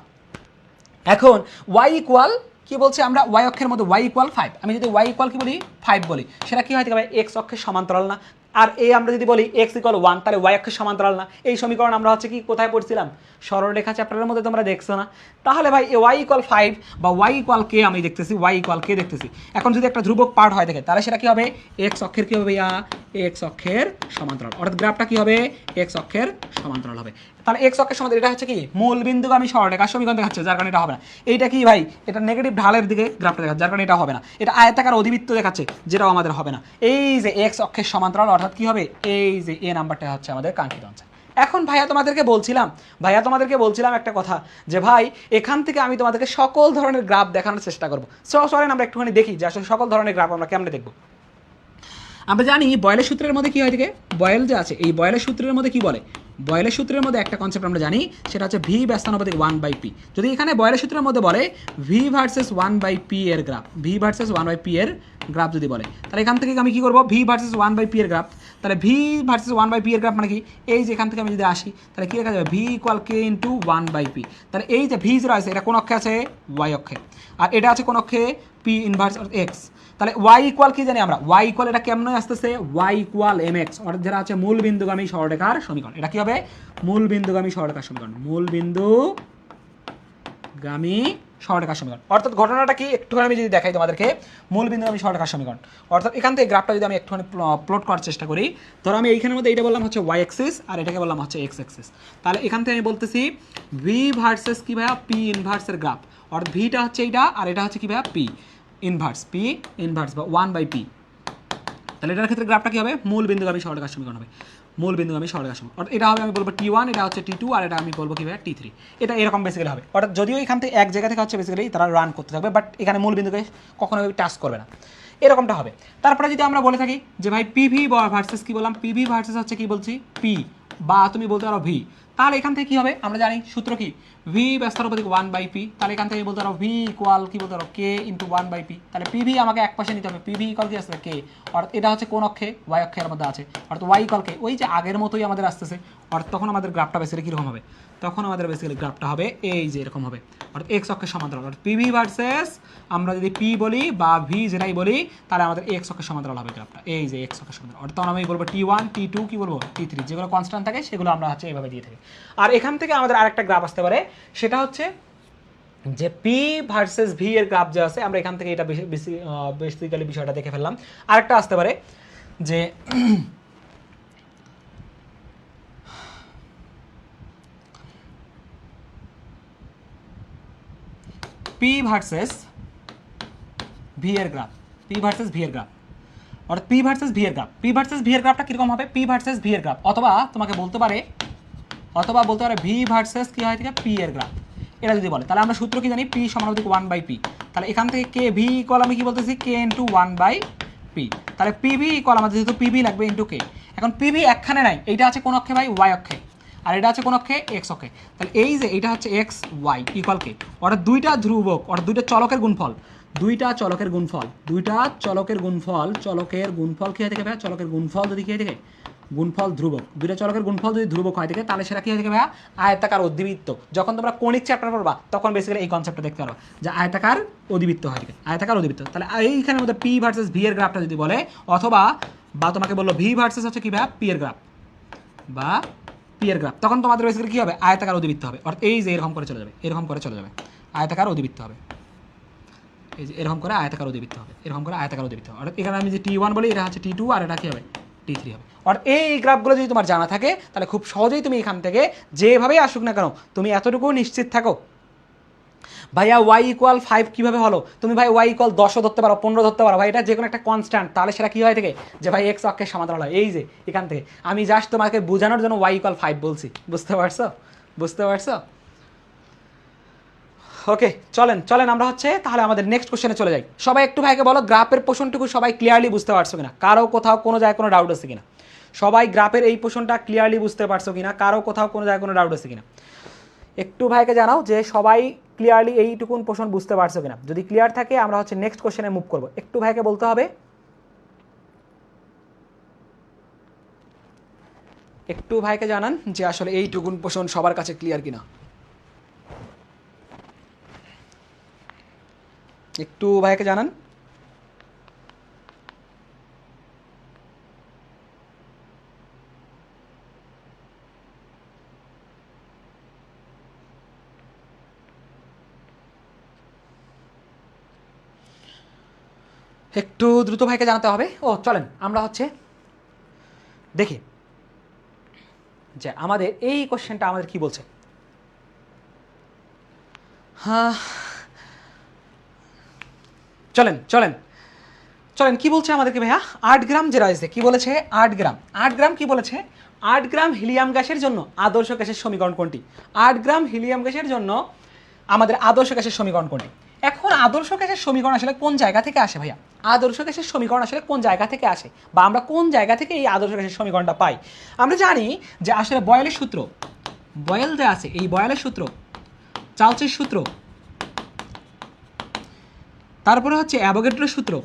এখন ওয়াই ইকুয়াল কি বলছে আমরা, ওয়াই অক্ষের মধ্যে ওয়াই ইকুয়াল 5, আমি যদি ওয়াই ইকুয়াল কি বলি 5 বলি, সেটা কি হয় থেকে ভাই এক্স অক্ষের সমান্তরাল না। আর এই আমরা যদি বলি এক্স ইকুয়াল 1, তাহলে ওয়াই অক্ষের সমান্তরাল না। এই সমীকরণ আমরা হচ্ছে কি কোথায় পড়ছিলাম, সরলরেখা চ্যাপ্টারের মধ্যে তোমরা দেখছো না। তাহলে ভাই এ ওয়াই ইকুয়াল 5 বা ওয়াই ইকুয়াল কে আমি দেখতেছি, ওয়াই ইকুয়াল কে দেখতেছি। এখন যদি একটা ধ্রুবক পার্ট হয় থাকে, তাহলে সেটা কি হবে, এক্স অক্ষের কি হবে ভাইয়া, এক্স অক্ষের সমান্তরাল, অর্থাৎ গ্রাফটা কি হবে, এক্স অক্ষের সমান্তরাল হবে। তাহলে এক্স অক্ষের সমান্তরাল, এটা হচ্ছে কি মূল বিন্দুগামী সরলরেখা সমীকরণ দেখাচ্ছে, যার কারণে এটা হবে না। এইটা কি ভাই, এটা নেগেটিভ ঢালের দিকে গ্রাফটা দেখাচ্ছে, যার কারণে এটা হবে না। এটা আয়তাকার অধিবৃত্ত দেখাচ্ছে, যেটাও আমাদের হবে না। এই যে এক্স অক্ষের সমান্তরাল, অর্থাৎ কি হবে, এই যে এ নাম্বারটা হচ্ছে আমাদের কাঙ্ক্ষিত অঞ্চল। এখন ভাইয়া তোমাদেরকে বলছিলাম একটা কথা, যে ভাই এখান থেকে আমি তোমাদেরকে সকল ধরনের গ্রাফ দেখানোর চেষ্টা করবো। চলেন আমরা একটুখানি দেখি যে আসলে সকল ধরনের গ্রাফ আমরা কেমনে দেখবো। আমরা জানি বয়েলের সূত্রের মধ্যে কি হয় থেকে, বয়েল যে আছে এই বয়েলের সূত্রের মধ্যে কি বলে, বয়েলের সূত্রের মধ্যে একটা কনসেপ্ট আমরা জানি, সেটা হচ্ছে ভি ব্যস্তানুপাতিক 1/p। যদি এখানে বয়েলের সূত্রের মধ্যে বলে ভি ভার্সেস 1/p এর গ্রাফ, ভি ভার্সেস 1/p এর গ্রাফ যদি বলে, তাহলে এখান থেকে আমি কি করবো, ভি ভার্সেস 1/p এর গ্রাফ, তাহলে ভি ভার্সেস 1/p এর গ্রাফ মানে কি, এই যে এখান থেকে আমি যদি আসি, তাহলে কি লেখা যাবে, ভি ইকুয়াল কে ইন্টু 1/p। তাহলে এই যে ভি যেটা আছে এটা কোন অক্ষে আছে, ওয়াই অক্ষে, আর এটা আছে কোন অক্ষে, পি ইনভার্স এক্স। তাহলে ওয়াই ইকুয়াল কি জানি আমরা, ওয়াই ইকুয়াল এটা কেমন আসতেছে, ওয়াই ইকুয়াল এম এক্স, অর্থাৎ যেটা আছে মূল বিন্দুগামী সরলরেখার সমীকরণ। এটা কি হবে, মূল বিন্দুগামী সরলরেখার সমীকরণ, মূল বিন্দুগামী সরলরেখার সমীকরণ। অর্থাৎ ঘটনাটা কি একটুখানি আমি যদি দেখাই তোমাদেরকে, মূল বিন্দুগামী সরলরেখার সমীকরণ, অর্থাৎ এখান থেকে গ্রাফটা যদি আমি একটুখানি প্লট করার চেষ্টা করি, ধরো আমি এইখানের মধ্যে এটা বললাম হচ্ছে ওয়াই অ্যাক্সিস, আর এটাকে বললাম হচ্ছে এক্স অ্যাক্সিস। তাহলে এখান থেকে আমি বলতেছি ভি ভার্সেস কি ভাইয়া, পি ইনভার্সের গ্রাফ, অর্থাৎ ভিটা হচ্ছে এইটা, আর এটা হচ্ছে কি ভাইয়া, পি ইনভার্স, পি ইনভার্স বা 1/p। তাহলে এটার ক্ষেত্রে গ্রাফটা কি হবে, মূল বিন্দুগামী সরলরেখার সমীকরণ হবে, মূল বিন্দুগামী সরলরেখার সমীকরণ। অর্থাৎ এটা হবে আমি বলবো T1, এটা হচ্ছে T2, আর এটা আমি বলবো কি ভাই T3। এটা এরকম বেসিক্যালি হবে, অর্থাৎ যদিও এখান থেকে এক জায়গা থেকে হচ্ছে বেসিক্যালি তারা রান করতে থাকবে, বাট এখানে মূল বিন্দুকে কখনো টাচ করবে না, এরকমটা হবে। তারপরে যদি আমরা বলে থাকি যে ভাই পিভি ভার্সেস কি বললাম, পিভি ভার্সেস হচ্ছে কি বলছি, পি, বা তুমি বলতে পারো ভি, তাহলে এখান থেকে কি হবে, আমরা জানি সূত্র কি, ভি ব্যস্তানুপাতিক 1/p। তাহলে এখান থেকে বলতে পারো ভি ইকুয়াল কি বলতে পারো, কে ইন্টু 1/p। তাহলে পিভি আমাকে এক পাশে নিতে হবে, পিভি ইকুয়াল কি আসবে, কে, অর্থাৎ এটা হচ্ছে কোন অক্ষে, ওয়াই অক্ষের মধ্যে আছে, অর্থাৎ ওয়াই ইকুয়াল কে, ওই যে আগের মতোই আমাদের আসতেছে। অর্থাৎ তখন আমাদের গ্রাফটা বেসিক্যালি কীরকম হবে, তখন আমাদের বেসিক্যালি গ্রাফটা হবে এই যে এরকম হবে, অর্থাৎ এক্স অক্ষের সমান্তরাল। অর্থাৎ পিভি ভার্সেস আমরা যদি পি বলি বা ভি যেটাই বলি, তাহলে আমাদের এক্স অক্ষের সমান্তরাল হবে গ্রাফটা, এই যে এক্স অক্ষের সমান্তরাল। অর্থাৎ আমি বলবো T1, T2 কি বলবো, T3, যেগুলো কনস্ট্যান্ট থাকে সেগুলো আমরা হচ্ছে এইভাবে দিয়ে থাকি। আর এখান থেকে আমাদের আরেকটা গ্রাফ আসতে পারে, সেটা হচ্ছে যে পি ভার্সেস ভি এর গ্রাফ যে আছে, আমরা এখান থেকে এটা বেসিক্যালি বিষয়টা দেখে ফেললাম। আরেকটা আসতে পারে যে পি ভার্সেস ভি এর গ্রাফ, পি ভার্সেস ভি এর গ্রাফ, অর্থাৎ পি ভার্সেস ভি এর গ্রাফ, পি ভার্সেস ভি এর গ্রাফটা কিরকম হবে, পি ভার্সেস ভি এর গ্রাফ, অথবা তোমাকে বলতে পারে ভি ভার্সেস কি হয় থেকে পি এর গ্রাফ। এটা যদি বলে, তাহলে আমরা সূত্র কি জানি, পি সমানুপাতিক 1/p। তাহলে এখান থেকে কে ভি ইকুয়াল আমি কি বলতেছি, কে ইন্টু 1/p। তাহলে পিভি ইকুয়াল আমাদের যেহেতু পিভি লাগবে ইন্টু কে। এখন পিভি একখানে নাই, এইটা আছে কোন অক্ষে ভাই, ওয়াই অক্ষে, আর এটা আছে কোন অক্ষে, এক্স অক্ষে। তাহলে এই যে এটা হচ্ছে এক্স ওয়াই ইকুয়াল কে, অর্থাৎ দুইটা ধ্রুবক, অর্থাৎ দুইটা চলকের গুণফল, দুইটা চলকের গুণফল কি হয়ে থাকে ভাই, চলকের গুণফল যদি কি হয়ে থাকে, গুণফল ধ্রুবক, দুইটা চলকের গুণফল যদি ধ্রুবক হয় থাকে, তাহলে সেটা কি হয়ে থাকে ভাইয়া, আয়তাকার অধিবৃত্ত। যখন তোমরা কণিক চ্যাপ্টার পড়বা তখন বেসিক্যালি এই কনসেপ্টটা দেখতে পারবা যে আয়তাকার অধিবৃত্ত হয় থাকে, আয়তাকার অধিবৃত্ত। তাহলে এইখানের মধ্যে পি ভার্সেস ভি এর গ্রাফটা যদি বলে, অথবা বা তোমাকে বললো ভি ভার্সেস হচ্ছে কি ভাইয়া, পি এর গ্রাফ বা পি এর গ্রাফ, তখন তোমাদের বেসিক্যালি কি হবে, আয়তাকার অধিবৃত্ত হবে। অর্থাৎ এই যে এরকম করে চলে যাবে, আয়তাকার অধিবৃত্ত হবে, এই যে এরকম করে আয়তাকার অধিবৃত্ত হবে, অর্থাৎ এখানে আমি যে T1 বলি, এটা হচ্ছে T2, আর এটা কি হবে, T3 হবে। আর এই গ্রাফগুলো যদি তোমার জানা থাকে, তাহলে খুব সহজেই তুমি এখান থেকে যেভাবেই আসুক না কেন, তুমি এতটুকু নিশ্চিত থাকো ভাইয়া ওয়াই ইকুয়াল 5 কীভাবে হলো, তুমি ভাই ওয়াই ইকুয়াল 10ও ধরতে পারো, 15 ধরতে পারো, ভাই এটা যে কোনো একটা কনস্ট্যান্ট, তাহলে সেটা কী হয় থেকে যে ভাই এক্স অক্ষের সমান্তরাল হয়। এই যে এখান থেকে আমি জাস্ট তোমাকে বোঝানোর জন্য ওয়াই ইকুয়াল 5 বলছি, বুঝতে পারছো? ওকে, চলেন চলেন আমরা হচ্ছে তাহলে আমাদের নেক্সট কোশ্চেনে চলে যাই। সবাই একটু ভাইকে বলো গ্রাফের পোর্শনটুকু সবাই ক্লিয়ারলি বুঝতে পারছো কিনা, কারো কোথাও কোনো জায়গায় কোনো ডাউট আছে কিনা? সবাই গ্রাফের এই পোর্শনটা ক্লিয়ারলি বুঝতে পারছো কিনা, কারো কোথাও কোনো জায়গায় কোনো ডাউট আছে কিনা? একটু ভাইকে জানাও যে সবাই ক্লিয়ারলি এইটুকুন পোর্শন বুঝতে পারছো কিনা। যদি ক্লিয়ার থাকে আমরা হচ্ছে নেক্সট কোশ্চেনে মুভ করবো। একটু ভাইকে বলতে হবে, একটু ভাইকে জানান যে আসলে এইটুকুন পোর্শন সবার কাছে ক্লিয়ার কিনা। একটু ভাইকে জানান। একটু দ্রুত ভাইকে জানাতে হবে। ও চলেন আমরা হচ্ছে দেখি যে আমাদের এই কোশ্চেনটা আমাদের কি বলছে। হ্যাঁ চলেন চলেন চলেন কি বলছে আমাদেরকে ভাইয়া? 8 গ্রাম যে রয়েছে কি বলেছে? 8 গ্রাম। 8 গ্রাম কি বলেছে? 8 গ্রাম হিলিয়াম গ্যাসের জন্য আদর্শ গ্যাসের সমীকরণ কোনটি? 8 গ্রাম হিলিয়াম গ্যাসের জন্য আমাদের আদর্শ গ্যাসের সমীকরণ কোনটি? এখন আদর্শ গ্যাসের সমীকরণ আসলে কোন জায়গা থেকে আসে ভাইয়া? আদর্শ গ্যাসের সমীকরণ আসলে কোন জায়গা থেকে আসে, বা আমরা কোন জায়গা থেকে এই আদর্শ গ্যাসের সমীকরণটা পাই? আমরা জানি যে আসলে বয়েলের সূত্র, বয়েল যে আছে এই বয়েলের সূত্র, চার্লসের সূত্র, তারপরে হচ্ছে অ্যাভোগাড্রোর সূত্র,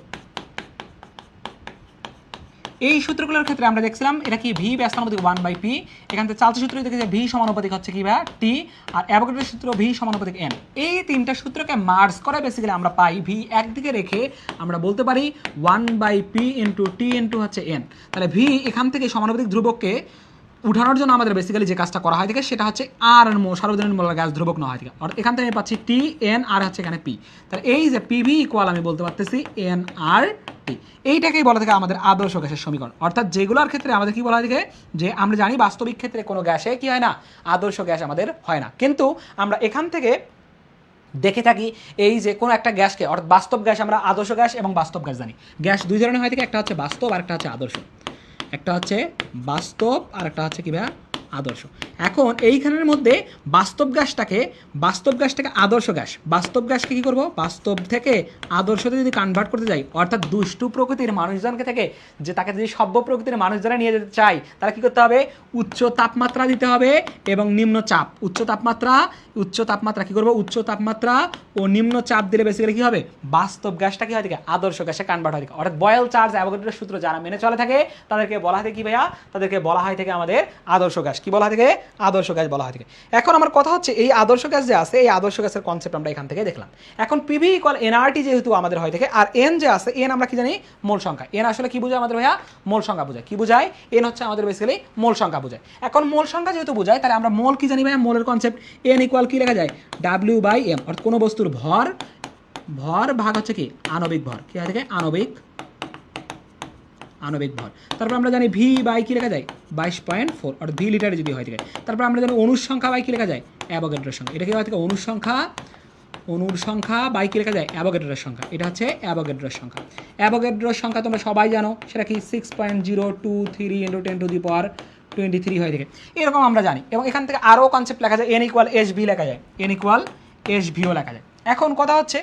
এই সূত্রগুলোর ক্ষেত্রে আমরা দেখছিলাম এটা কি ভি ব্যস্তানুপাতিক 1/p। এখান থেকে চার্লসের সূত্র দেখে যে ভি সমানুপাতিক হচ্ছে কি ভাইয়া টি, আর অ্যাভোগাড্রোর সূত্র ভি সমানুপাতিক এন। এই তিনটা সূত্রকে মার্জ করে বেসিক্যালি আমরা পাই ভি একদিকে রেখে আমরা বলতে পারি 1/p ইন্টু টি ইন্টু হচ্ছে এন। তাহলে ভি এখান থেকে সমানুপাতিক ধ্রুবককে উঠানোর জন্য আমাদের বেসিক্যালি যে কাজটা করা হয় থাকে সেটা হচ্ছে আর সার্বজনীন মোলার গ্যাস ধ্রুবক নেওয়া হয় থাকে। অর্থাৎ এখান থেকে আমি পাচ্ছি টি এন আর হচ্ছে এখানে পি। তাহলে এই যে পিভি ইকুয়াল আমি বলতে পারতেছি এন আর টি। এইটাকেই বলা থাকে আমাদের আদর্শ গ্যাসের সমীকরণ। অর্থাৎ যেগুলোর ক্ষেত্রে আমাদের কি বলা হয় থাকে যে আমরা জানি বাস্তবিক ক্ষেত্রে কোনো গ্যাসে কি হয় না, আদর্শ গ্যাস আমাদের হয় না, কিন্তু আমরা এখান থেকে দেখে থাকি এই যে কোনো একটা গ্যাসকে, অর্থাৎ বাস্তব গ্যাস আমরা আদর্শ গ্যাস এবং বাস্তব গ্যাস জানি। গ্যাস দুই ধরনের হয় থাকে, একটা হচ্ছে বাস্তব আর একটা হচ্ছে আদর্শ। একটা হচ্ছে বাস্তব আর একটা হচ্ছে কি ভাইয়া আদর্শ। এখন এইখানের মধ্যে বাস্তব গ্যাসটাকে আদর্শ গ্যাস, বাস্তব গ্যাসকে কি করব, বাস্তব থেকে আদর্শতে যদি কনভার্ট করতে যাই, অর্থাৎ দুষ্টু প্রকৃতির মানুষজনকে থেকে যে তাকে যদি সভ্য প্রকৃতির মানুষজনে নিয়ে যেতে চাই, তারা কি করতে হবে, উচ্চ তাপমাত্রা দিতে হবে এবং নিম্ন চাপ। উচ্চ তাপমাত্রা কি করবো, উচ্চ তাপমাত্রা ও নিম্ন চাপ দিলে বেসিক্যালি কি হবে, বাস্তব গ্যাসটা কি হয় থেকে আদর্শ গ্যাসে কনভার্ট হয়। অর্থাৎ বয়েল চার্লস অ্যাভোগাড্রোর সূত্র যারা মেনে চলে থাকে তাদেরকে বলা হয় কি ভাইয়া, তাদেরকে বলা হয় থেকে আমাদের আদর্শ গ্যাস। কি বলা হয় থেকে, আদর্শ গ্যাস বলা হয় থেকে। এখন আমার কথা হচ্ছে এই আদর্শ গ্যাস যে আছে, এই আদর্শ গ্যাসের কনসেপ্ট আমরা এখান থেকে দেখলাম। এখন পিভি ইকুয়াল এনআরটি যেহেতু আমাদের হয় থেকে, আর এন যে আছে, এন আমরা কি জানি, মোল সংখ্যা। এন আসলে কি বোঝায় আমাদের ভাইয়া, মোল সংখ্যা বোঝায়। কি বোঝায়, এন হচ্ছে আমাদের বেসিক্যালি মোল সংখ্যা বোঝায়। এখন মোল সংখ্যা যেহেতু বোঝায়, তাহলে আমরা মোল কি জানি ভাইয়া, মোলের কনসেপ্ট এন ইকুয়াল কি লেখা যায়, W/m। অর্থাৎ কোনো বস্তুর ভর ভাগ হচ্ছে কি আণবিক ভর, কি হয় থেকে আণবিক ভর। তারপর আমরা জানি ভি বাই কি লেখা যায় 22.4, অর্থাৎ ভি লিটারে যদি হয় থাকে। তারপর আমরা জানি অণুর সংখ্যা বাই কি লেখা যায়, অ্যাভোগাড্রোর সংখ্যা। এটা কি হয় থেকে অণুর সংখ্যা বাই কি লেখা যায়, অ্যাভোগাড্রোর সংখ্যা। এটা হচ্ছে অ্যাভোগাড্রোর সংখ্যা। অ্যাভোগাড্রোর সংখ্যা তোমরা সবাই জানো, সেটা কি 6.023 × 10⁻23 হয়ে থাকে, এরকম আমরা জানি। এবং এখান থেকে আরও কনসেপ্ট লেখা যায়, এন ইকুয়াল এস ভি লেখা যায়, এন ইকুয়াল এস ভিও লেখা যায়। এখন কথা হচ্ছে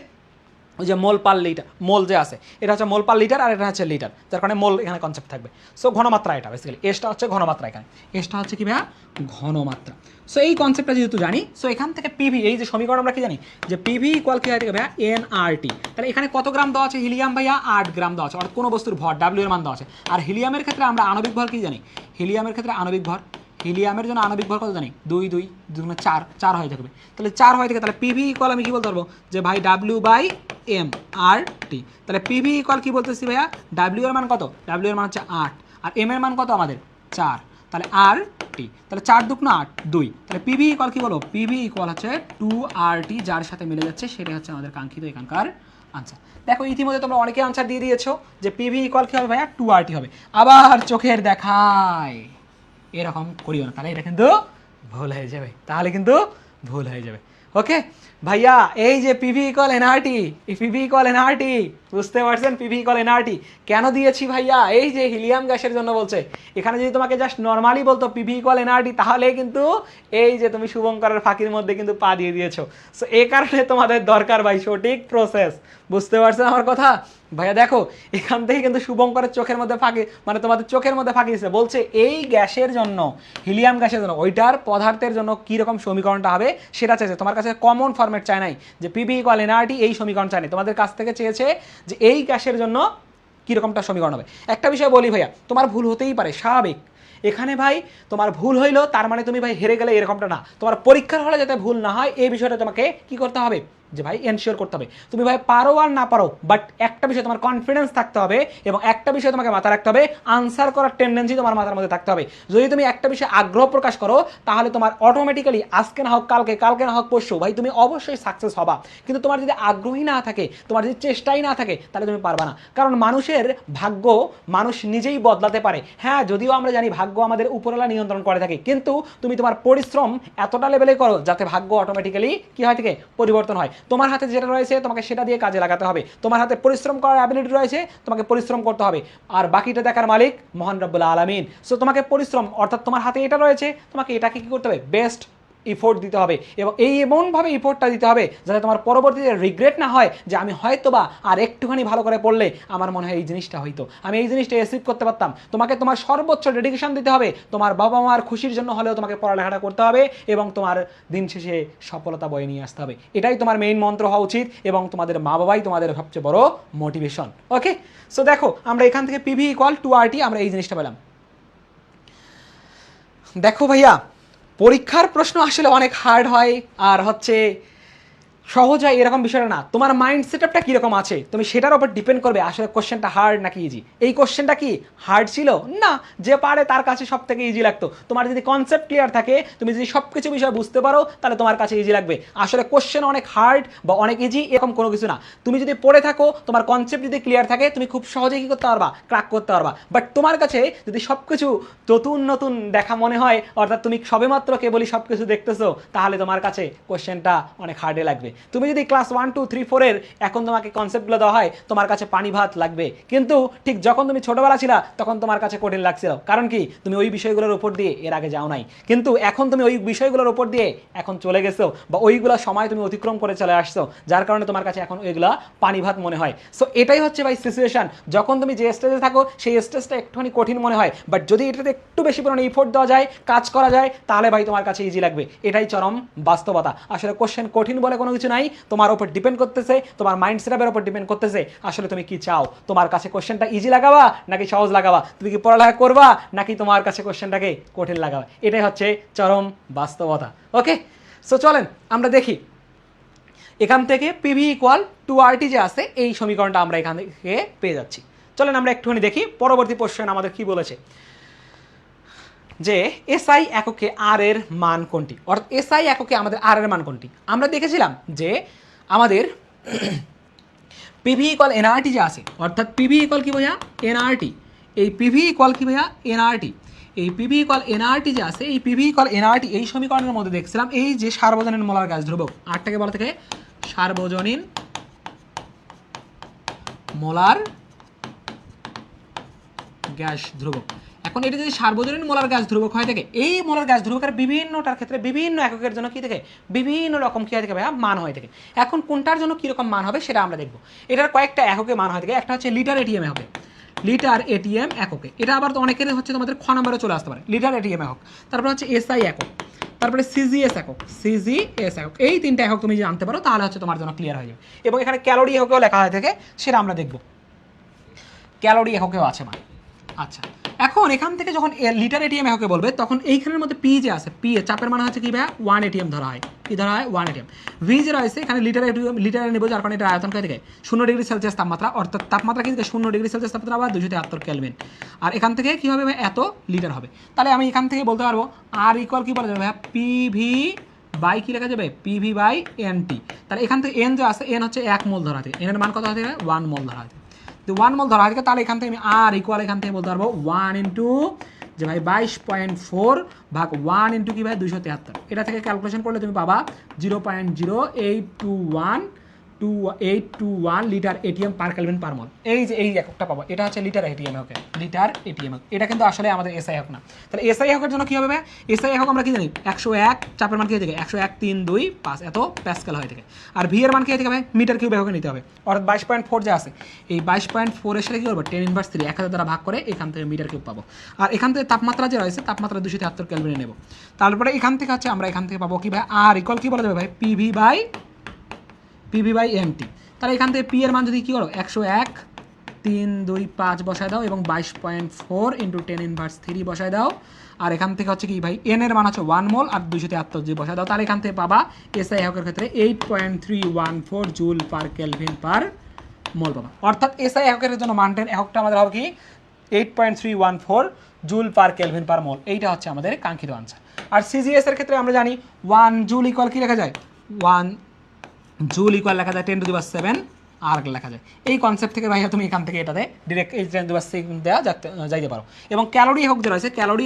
ওই যে মোল পার লিটার, মোল যে আছে এটা হচ্ছে মোল পার লিটার, আর এটা হচ্ছে লিটার, যার কারণে মোল এখানে কনসেপ্ট থাকবে। সো ঘনমাত্রা এটা বেসিক্যালি, এসটা হচ্ছে ঘনমাত্রা, এখানে এসটা হচ্ছে কি ভাইয়া ঘনমাত্রা। সো এই কনসেপ্টটা যেহেতু জানি, সো এখান থেকে পিভি, এই যে সমীকরণ আমরা কি জানি যে পিভি ইকুয়াল কি হয় থেকে ভাইয়া এনআরটি। তাহলে এখানে কত গ্রাম দেওয়া আছে হিলিয়াম ভাইয়া, 8 গ্রাম দেওয়া আছে, অর্থাৎ কোনো বস্তুর ভর ডাব্লিউ এর মান দেওয়া আছে। আর হিলিয়ামের ক্ষেত্রে আমরা আণবিক ভর কি জানি, হিলিয়ামের ক্ষেত্রে আণবিক ভর, হিলিয়ামের জন্য আণবিক ভর কত জানি, 2 4 হয়ে থাকবে। তাহলে 4 হয়ে থাকে, তাহলে পিভি ইকুয়াল আমি কি বলতে পারবো যে ভাই W/m RT। তাহলে পিভি ইকুয়াল কি বলতেছি ভাইয়া, ডাব্লিউ এর মান কত, ডাব্লিউ এর মান হচ্ছে 8, আর এম এর মান কত আমাদের 4, তাহলে RT। তাহলে 4 × 8 2। তাহলে পিভি ইকুয়াল কি বলো, পিভি ইকুয়াল হচ্ছে 2RT, যার সাথে মিলে যাচ্ছে সেটাই হচ্ছে আমাদের কাঙ্ক্ষিত এখানকার আনসার। দেখো ইতিমধ্যে তোমরা অনেকে আনসার দিয়ে দিয়েছো যে পিভি ইকুয়াল কি হবে ভাইয়া 2RT হবে। আবার চোখের দেখায় এরকম করিও না, তাহলে এটা কিন্তু ভুল হয়ে যাবে, ওকে ভাইয়া, এই যে PV equal nRT, PV equal nRT, বুঝতে পারছেন? পিভি ইকুয়াল এনআরটি কেন দিয়েছি ভাইয়া? এই যে হিলিয়াম গ্যাসের জন্য বলছে। এখানে যদি তোমাকে জাস্ট নর্মালি বলতো পিভি ইকুয়াল এনআরটি, তাহলে কিন্তু এই যে তুমি শুভঙ্করের ফাঁকির মধ্যে কিন্তু পা দিয়ে দিয়েছো। সো এই কারণে তোমাদের দরকার ভাই সঠিক প্রসেস, বুঝতে পারছেন আমার কথা? ভাইয়া দেখো, এখান থেকে কিন্তু শুভঙ্করের চোখের মধ্যে ফাঁকি, মানে তোমাদের চোখের মধ্যে ফাঁকি দিচ্ছে, বলছে এই গ্যাসের জন্য, হিলিয়াম গ্যাসের জন্য, ওইটার পদার্থের জন্য কীরকম সমীকরণটা হবে সেটা চেয়েছে। তোমার কাছে কমন ফরম্যাট চায় নাই যে পিভি ইকুয়াল এনআরটি, এই সমীকরণ চায় নাই, তোমাদের কাছ থেকে চেয়েছে যে এই গ্যাসের জন্য কীরকমটা সমীকরণ হবে। একটা বিষয় বলি ভাইয়া, তোমার ভুল হতেই পারে, স্বাভাবিক। এখানে ভাই তোমার ভুল হইলো তার মানে তুমি ভাই হেরে গেলে, এরকমটা না। তোমার পরীক্ষার হলে যাতে ভুল না হয় এই বিষয়টা তোমাকে কি করতে হবে, যে ভাই এনশিওর করতে হবে। তুমি ভাই পারো আর না পারো, বাট একটা বিষয় তোমার কনফিডেন্স থাকতে হবে, এবং একটা বিষয় তোমাকে মাথায় রাখতে হবে, আনসার করার টেন্ডেন্সি তোমার মাথার মধ্যে থাকতে হবে। যদি তুমি একটা বিষয়ে আগ্রহ প্রকাশ করো, তাহলে তোমার অটোমেটিক্যালি আজকে না হোক কালকে, কালকে না হোক পরশু, ভাই তুমি অবশ্যই সাকসেস হবা। কিন্তু তোমার যদি আগ্রহী না থাকে, তোমার যদি চেষ্টাই না থাকে, তাহলে তুমি পারবা না। কারণ মানুষের ভাগ্য মানুষ নিজেই বদলাতে পারে। হ্যাঁ, যদিও আমরা জানি ভাগ্য আমাদের উপরওয়ালা নিয়ন্ত্রণ করে থাকে, কিন্তু তুমি তোমার পরিশ্রম এতটা লেভেলে করো যাতে ভাগ্য অটোমেটিক্যালি কি হয় থেকে পরিবর্তন হয়। তোমার হাতে যেটা রয়েছে তোমাকে সেটা দিয়ে কাজে লাগাতে হবে। তোমার হাতে পরিশ্রম করার অ্যাবিলিটি রয়েছে, তোমাকে পরিশ্রম করতে হবে। আর বাকিটা দেখার মালিক মহান রব্বুল আলামিন। সো তোমাকে পরিশ্রম, অর্থাৎ তোমার হাতে এটা রয়েছে, তোমাকে এটাকে কি করতে হবে, বেস্ট ইফোর্ট দিতে হবে। এবং এই এমনভাবে ইফোর্টটা দিতে হবে যাতে তোমার পরবর্তীতে রিগ্রেট না হয় যে আমি হয়তোবা আর একটুখানি ভালো করে পড়লে আমার মনে হয় এই জিনিসটা হয়তো আমি এই জিনিসটা অ্যাচিভ করতে পারতাম। তোমাকে তোমার সর্বোচ্চ ডেডিকেশন দিতে হবে, তোমার বাবা মার খুশির জন্য হলেও তোমাকে পড়ালেখাটা করতে হবে, এবং তোমার দিন শেষে সফলতা বয়ে নিয়ে আসতে হবে। এটাই তোমার মেইন মন্ত্র হওয়া উচিত, এবং তোমাদের মা বাবাই তোমাদের সবচেয়ে বড় মোটিভেশন। ওকে, সো দেখো আমরা এখান থেকে পিভি ইকুয়াল টু আরটি আমরা এই জিনিসটা পেলাম। দেখো ভাইয়া, পরীক্ষার প্রশ্ন আসলে অনেক হার্ড হয় আর হচ্ছে সহজ হয় এরকম বিষয়টা না। তোমার মাইন্ড সেটআপটা কীরকম আছে তুমি সেটার উপর ডিপেন্ড করবে আসলে কোশ্চেনটা হার্ড নাকি ইজি। এই কোশ্চেনটা কি হার্ড ছিল না, যে পারে তার কাছে সব থেকে ইজি লাগতো। তোমার যদি কনসেপ্ট ক্লিয়ার থাকে, তুমি যদি সব কিছু বিষয় বুঝতে পারো, তাহলে তোমার কাছে ইজি লাগবে। আসলে কোশ্চেন অনেক হার্ড বা অনেক ইজি এরকম কোনো কিছু না। তুমি যদি পড়ে থাকো, তোমার কনসেপ্ট যদি ক্লিয়ার থাকে, তুমি খুব সহজেই কী করতে পারবা, ক্র্যাক করতে পারবা। বাট তোমার কাছে যদি সব কিছু নতুন নতুন দেখা মনে হয়, অর্থাৎ তুমি সবেমাত্র কেবলই সব কিছু দেখতেছো, তাহলে তোমার কাছে কোশ্চেনটা অনেক হার্ডে লাগবে। তুমি যদি ক্লাস 1, 2, 3, 4 এখন তোমাকে কনসেপ্টগুলো দেওয়া হয়, তোমার কাছে পানি ভাত লাগবে। কিন্তু ঠিক যখন তুমি ছোটবেলা ছিলা তখন তোমার কাছে কঠিন লাগছিল, কারণ কি তুমি ওই বিষয়গুলোর উপর দিয়ে এর আগে যাও নাই। কিন্তু এখন তুমি ওই বিষয়গুলোর উপর দিয়ে এখন চলে গেছো, বা ওইগুলো সময় তুমি অতিক্রম করে চলে আসছো, যার কারণে তোমার কাছে এখন ওইগুলা পানি ভাত মনে হয়। সো এটাই হচ্ছে ভাই সিচুয়েশন। যখন তুমি যে স্টেজে থাকো সেই স্টেজটা একটুখানি কঠিন মনে হয়, বাট যদি এটাতে একটু বেশি পরিমাণে ইফোর্ট দেওয়া যায়, কাজ করা যায়, তাহলে ভাই তোমার কাছে ইজি লাগবে। এটাই চরম বাস্তবতা। আসলে কোশ্চেন কঠিন বলে কোনো কিছু নাই, তোমার উপর ডিপেন্ড করতেছে, তোমার মাইন্ড সেটআপের উপর ডিপেন্ড করতেছে আসলে তুমি কি চাও। তোমার কাছে কোশ্চেনটা ইজি লাগাবা নাকি সহজ লাগাবা, তুমি কি পড়ালেখা করবা নাকি তোমার কাছে কোশ্চেনটাকে কঠিন লাগাবা, এটাই হচ্ছে চরম বাস্তবতা। ওকে, সো চলেন আমরা দেখি এখান থেকে পিভি ইকুয়াল টু আরটি যে আছে এই সমীকরণটা আমরা এখান থেকে পেয়ে যাচ্ছি। চলেন আমরা একটুখানি দেখি পরবর্তী কোশ্চেন আমাদের কি বলেছে, যে এসআই এককে আর এর মান কোনটি, অর্থাৎ এসআই এককে আমাদের আর এর মান কোনটি। আমরা দেখেছিলাম যে আমাদের পিভি ইকুয়াল এনআরটি যে আছে, অর্থাৎ পিভি ইকুয়াল কি ভাইয়া, এনআরটি। এই পিভি ইকুয়াল কি ভাইয়া, এনআরটি। এই পিভি ইকুয়াল এনআরটি যে আছে, এই পিভি ইকুয়াল এনআরটি এই সমীকরণের মধ্যে দেখছিলাম এই যে সার্বজনীন মোলার গ্যাস ধ্রুবক, আরটাকে বলা থেকে সার্বজনীন মোলার গ্যাস ধ্রুবক। এখন এটা যদি সার্বজনীন মোলার গ্যাস ধ্রুবক হয় থাকে, এই মোলার গ্যাস ধ্রুবকের বিভিন্নটার ক্ষেত্রে বিভিন্ন এককের জন্য কি থাকে, বিভিন্ন রকম কি হয় থাকে ভাইয়া, মান হয়ে থাকে। এখন কোনটার জন্য কীরকম মান হবে সেটা আমরা দেখবো। এটার কয়েকটা এককে মান হয়ে থাকে। একটা হচ্ছে লিটার এটিএম হবে, লিটার এটিএম এককে। এটা আবার তো অনেকের হচ্ছে তোমাদের খ নম্বরে চলে আসতে পারে, লিটার এটিএম একক। তারপরে হচ্ছে এসআই একক, তারপরে সিজিএস একক, সিজিএস একক। এই তিনটা একক তুমি যদি আনতে পারো তাহলে হচ্ছে তোমার জন্য ক্লিয়ার হয়ে যাবে। এবং এখানে ক্যালোরি এককেও লেখা হয়ে থাকে, সেটা আমরা দেখবো। ক্যালোরি এককেও আছে মান। আচ্ছা, এখন এখান থেকে যখন লিটার এটিএম এককে বলবে, তখন এইখানের মধ্যে পি যে আছে, পি এর চাপের মান হচ্ছে কি ভাইয়া, 1 এটিএম ধরা হয়। কি ধরা হয়, 1 এটিএম। ভি যে রয়েছে এখানে লিটারে নেব, যার কারণে এটা আয়তন কয় থেকে 0 ডিগ্রি সেলসিয়াস তাপমাত্রা, অর্থাৎ তাপমাত্রা কিন্তু 0 ডিগ্রি সেলসিয়াস তাপমাত্রা আবার 273 কেলভিন। আর এখান থেকে কি হবে ভাই, এত লিটার হবে। তাহলে আমি এখান থেকে বলতে পারবো আর ইকুয়াল কি বলা যাবে ভাইয়া, পিভি বাই কি লেখা যাবে, পিভি বাই এনটি। তাহলে এখান থেকে এন যে আছে, এন হচ্ছে 1 মোল ধরা থাকে, এনের মান কত হতে হবে, 1 মোল ধরা থাকে। 1 মোল ধরা থাকে, তাহলে এখান থেকে আমি আর ইকুয়াল এখান থেকে বলতে পারবো 1 × যে ভাই 22.4 ভাগ 1 ইন্টু কি ভাই 273, এটা থেকে ক্যালকুলেশন করলে তুমি পাবা 0.0821 litre atm per kelvin per mole. এই যে এই এককটা পাবো, এটা হচ্ছে litre atm okay, litre atm. এটা কিন্তু আসলে আমাদের এসআই একক না। তাহলে এসআই এককের জন্য কী হবে ভাই? এসআই একক আমরা কি জানি 101, চাপের মান কী হয়ে থাকে 101.325 এত প্যাসকেল হয়ে থাকে। আর ভি এর মান কী হয়ে থাকে ভাই? মিটার কিউব এককে নিতে হবে। অর্থাৎ 22.4 যে আছে, এই 22.4 এর সাথে কী করবো 10⁻³ 1000 দ্বারা ভাগ করে এখান থেকে মিটার কিউব পাবো। আর এখান থেকে তাপমাত্রা যে রয়েছে তাপমাত্রা 273 কেলভিনে নেব। তারপরে এখান থেকে হচ্ছে আমরা এখান থেকে পাবো কি ভাই? আর ইকুয়াল কী বলা যাবে ভাই? PV by MT. তাহলে এখান থেকে পি এর মান যদি কী করো 101.325 বসায় দাও এবং 22.4 ইন্টু 10⁻³ বসায় দাও। আর এখান থেকে হচ্ছে কি ভাই এন এর মান হচ্ছে 1 মোল আর 273 যে বসায় দাও। তাহলে এখান থেকে পাবা এসআই এককের ক্ষেত্রে 8.314 জুল পার কেলভিন পার মোল পাবা। অর্থাৎ এসআই এককের জন্য মানটেন এককটা আমাদের হবে কি 8.314 জুল পার কেলভিন পার মোল। এইটা হচ্ছে আমাদের কাঙ্ক্ষিত আনসার। আর সিজিএস এর ক্ষেত্রে আমরা জানি 1 জুল ইকুয়াল কি লেখা যায়? 1 জুল ইকুয়াল লেখা যায় 10⁻⁷ আর লেখা যায়। এই কনসেপ্ট থেকে ভাইয়া তুমি এখান থেকে এটাতে ডিরেক্ট এই 10⁻⁶ দেওয়া যাইতে পারো। এবং ক্যালোরি একক যে রয়েছে, ক্যালোরি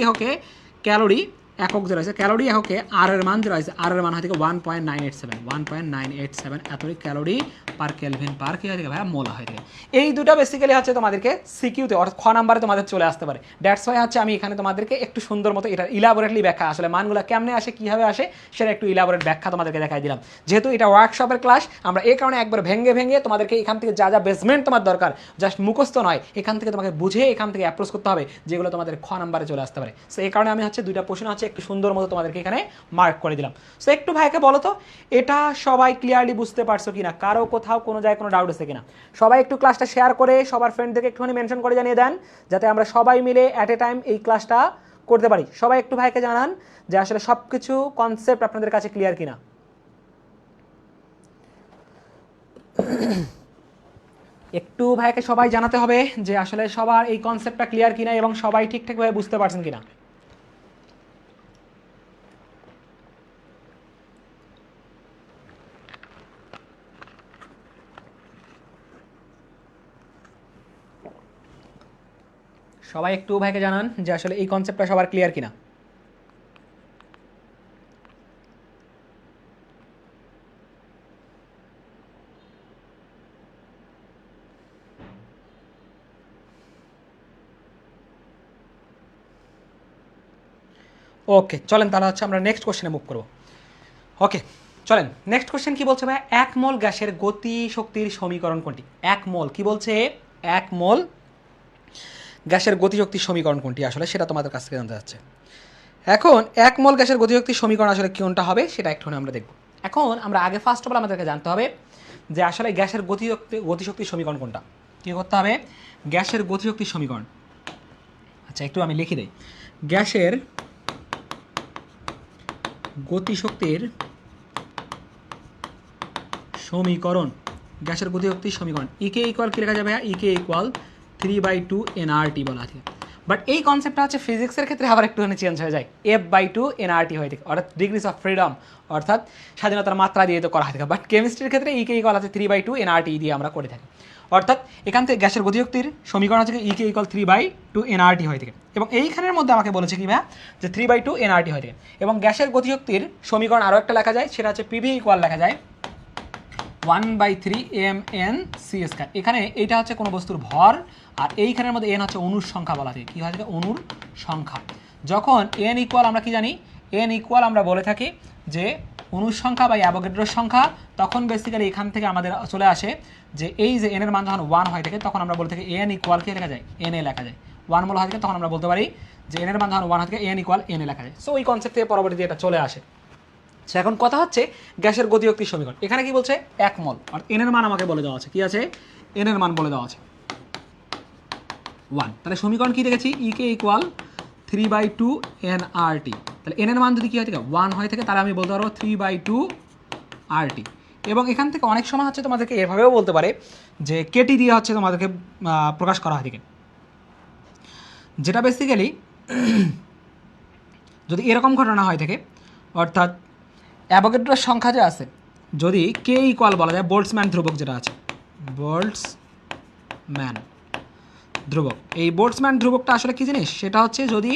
একক যে রয়েছে, ক্যালোরি এককে আর এর মান যে রয়েছে, আর এর মান হয় থেকে 1.987 এতই ক্যালোরি পার কেলভিন পার কি হয় থেকে ভাইয়া মোল হয় থেকে। এই দুটো বেসিক্যালি হচ্ছে তোমাদেরকে সিকিউতে অর্থাৎ খ নাম্বারে তোমাদের চলে আসতে পারে। দ্যাটস ওয়াই হচ্ছে আমি এখানে তোমাদেরকে একটু সুন্দর মতো এটা ইলাবোরেটলি ব্যাখ্যা, আসলে মানগুলো কেমনে আসে কীভাবে আসে সেটা একটু ইলাবোরেট ব্যাখ্যা তোমাদেরকে দেখাই দিলাম। যেহেতু এটা ওয়ার্কশপের ক্লাস, আমরা এই কারণে একবার ভেঙে তোমাদেরকে এখান থেকে যা যা বেসমেন্ট তোমার দরকার, জাস্ট মুখস্থ নয়, এখান থেকে তোমাকে বুঝে এখান থেকে অ্যাপ্রোচ করতে হবে, যেগুলো তোমাদের খ নাম্বারে চলে আসতে পারে। সো এই কারণে আমি হচ্ছে দুইটা প্রশ্ন হচ্ছে একটু সুন্দর মতো তোমাদেরকে এখানে মার্ক করে দিলাম। সো একটু ভাইকে বলো তো এটা সবাই ক্লিয়ারলি বুঝতে পারছো কিনা, কারো কোথাও কোনো জায়গায় কোনো ডাউট আছে কিনা? সবাই একটু ক্লাসটা শেয়ার করে সবার ফ্রেন্ডদেরকে একটুখানি মেনশন করে জানিয়ে দেন, যাতে আমরা সবাই মিলে অ্যাট এ টাইম এই ক্লাসটা করতে পারি। সবাই একটু ভাইকে জানান যে আসলে সব কিছু কনসেপ্ট আপনাদের কাছে ক্লিয়ার কিনা। একটু ভাইকে সবাই জানাতে হবে যে আসলে সবার এই কনসেপ্টটা ক্লিয়ার কিনা এবং সবাই ঠিকঠাকভাবে বুঝতে পারছেন কিনা। সবাই একটু ভাইকে জানান যে আসলে এই কনসেপ্টটা সবার ক্লিয়ার কিনা। ওকে চলেন তাহলে হচ্ছে আমরা নেক্সট কোশ্চেনে মুভ করবো। ওকে চলেন নেক্সট কোশ্চেন কি বলছে ভাই? 1 মোল গ্যাসের গতি শক্তির সমীকরণ কোনটি? 1 মোল কি বলছে? 1 মোল গ্যাসের গতিশক্তির সমীকরণ কোনটি আসলে সেটা তোমাদের কাছ থেকে জানতে যাচ্ছে। এখন 1 মোল গ্যাসের গতিশক্তির সমীকরণ আসলে কোনটা হবে সেটা একটুখানি আমরা দেখব। এখন আমরা আগে ফার্স্ট অফ অল আমাদেরকে জানতে হবে যে আসলে গ্যাসের গতিশক্তির সমীকরণ কোনটা। কী করতে হবে? গ্যাসের গতিশক্তির সমীকরণ, আচ্ছা একটু আমি লিখে দিই। গ্যাসের গতিশক্তির সমীকরণ, গ্যাসের গতিশক্তির সমীকরণ ইকে ইকুয়াল কী লেখা যাবে? ইকে ইকুয়াল 3/2 nRT বলা আছে। বাট এই কনসেপ্টটা হচ্ছে ফিজিক্সের ক্ষেত্রে আবার একটুখানি চেঞ্জ হয়ে যায়, F/2 nRT হয়ে থাকে, অর্থাৎ ডিগ্রিজ অফ ফ্রিডম, অর্থাৎ স্বাধীনতার মাত্রা দিয়ে তো করা হয় থাকে। বাট কেমিস্ট্রির ক্ষেত্রে ইকে ইকুয়াল আছে 3/2 nRT দিয়ে আমরা করে থাকি। অর্থাৎ এখান থেকে গ্যাসের গতিশক্তির সমীকরণ হচ্ছে ইকে ইকুয়াল 3/2 nRT হয়ে থাকে। এবং এইখানের মধ্যে আমাকে বলেছে কি ভাই যে 3/2 nRT হয়ে থাকে। এবং গ্যাসের গতিশক্তির সমীকরণ আরও একটা লেখা যায়, সেটা হচ্ছে পিভি ইকুয়াল লেখা যায় 1/3 mn/c²। এখানে এইটা হচ্ছে কোনো বস্তুর ভর, আর এইখানের মধ্যে এন হচ্ছে অণুর সংখ্যা বলা থাকে। কী হয় থাকে? অণুর সংখ্যা। যখন এন ইকুয়াল আমরা কি জানি? এন ইকুয়াল আমরা বলে থাকি যে অণুর সংখ্যা বা অ্যাভোগাড্রোর সংখ্যা, তখন বেসিক্যালি এখান থেকে আমাদের চলে আসে যে এই যে এনের মান যখন 1 হয়ে থাকে তখন আমরা বলে থাকি এন ইকুয়াল কে লেখা যায়? এন এ লেখা যায়। 1 মোল হয়ে থাকে তখন আমরা বলতে পারি যে এনের মান যখন 1 হয়ে থাকে এন ইকুয়াল এন এ লেখা যায়। সো ওই কনসেপ্ট থেকে পরবর্তীতে এটা চলে আসে। এখন কথা হচ্ছে গ্যাসের গতিশক্তির সমীকরণ। এখানে কি বলছে? 1 মোল, আর এন এর মান আমাকে বলে দেওয়া আছে। কি আছে? এন এর মান বলে দেওয়া আছে 1। তাহলে সমীকরণ কি দেখেছি? ইকে ইকুয়াল 3/2 nRT। তাহলে এন এর মান যদি কি হয় থাকে 1 হয়ে থাকে, তাহলে আমি বলতে পারবো 3/2 RT। এবং এখান থেকে অনেক সময় হচ্ছে তোমাদেরকে এভাবেও বলতে পারে যে কেটি দিয়ে হচ্ছে তোমাদেরকে প্রকাশ করা হয় থাকে, যেটা বেসিক্যালি যদি এরকম ঘটনা হয় থাকে, অর্থাৎ অ্যাভোগাড্রোর সংখ্যা যে আছে যদি কে ইকুয়াল বলা যায় বোল্টজম্যান ধ্রুবক যেটা আছে, বোল্টজম্যান ধ্রুবক। এই বোল্টজম্যান ধ্রুবকটা আসলে কী জিনিস? সেটা হচ্ছে যদি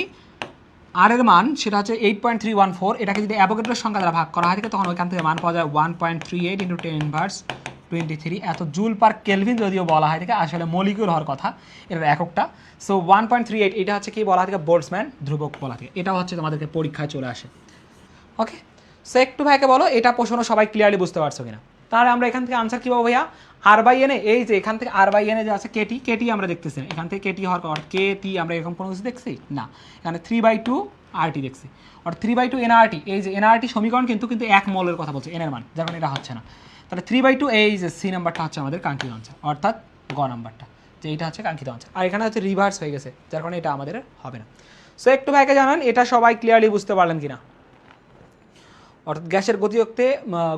আর এর মান সেটা হচ্ছে 8.314, এটাকে যদি অ্যাভোগাড্রোর সংখ্যা দ্বারা ভাগ করা হয় থাকে তখন ওইখান থেকে মান পাওয়া যায় 1.38 ইন্টু 10⁻23 এত জুল পার কেলভিন যদিও বলা হয় থাকে আসলে মলিকিউল হওয়ার কথা এটার এককটা। সো 1.38 এটা হচ্ছে কি বলা থাকে বোল্টজম্যান ধ্রুবক বলা থাকে, এটাও হচ্ছে তোমাদেরকে পরীক্ষায় চলে আসে। ওকে, সো একটু ভাইকে বলো এটা প্রশ্ন সবাই ক্লিয়ারলি বুঝতে পারছো কিনা। তাহলে আমরা এখান থেকে আনসার কী পাবো ভাইয়া, আর বাই এনে, এই যে এখান থেকে আর বাই এনে যে আছে কেটি, কেটি আমরা দেখতেছি না, এখান থেকে কেটি হওয়ার পর কেটি আমরা এরকম কোনো কিছু দেখছি না, এখানে 3/2 আরটি দেখছি, অর্থাৎ 3/2 এনআরটি, এই যে এনআরটি সমীকরণ কিন্তু কিন্তু 1 মোলের কথা বলছে এনের মান, যখন এটা হচ্ছে না, তাহলে 3/2 এই যে সি নাম্বারটা হচ্ছে আমাদের কাঙ্ক্ষিত আনসার, অর্থাৎ গ নাম্বারটা, যে এইটা হচ্ছে কাঙ্ক্ষিত আনসার। আর এখানে হচ্ছে রিভার্স হয়ে গেছে, যার কারণে এটা আমাদের হবে না। সো একটু ভাইকে জানান এটা সবাই ক্লিয়ারলি বুঝতে পারলেন কিনা। অর্থাৎ গ্যাসের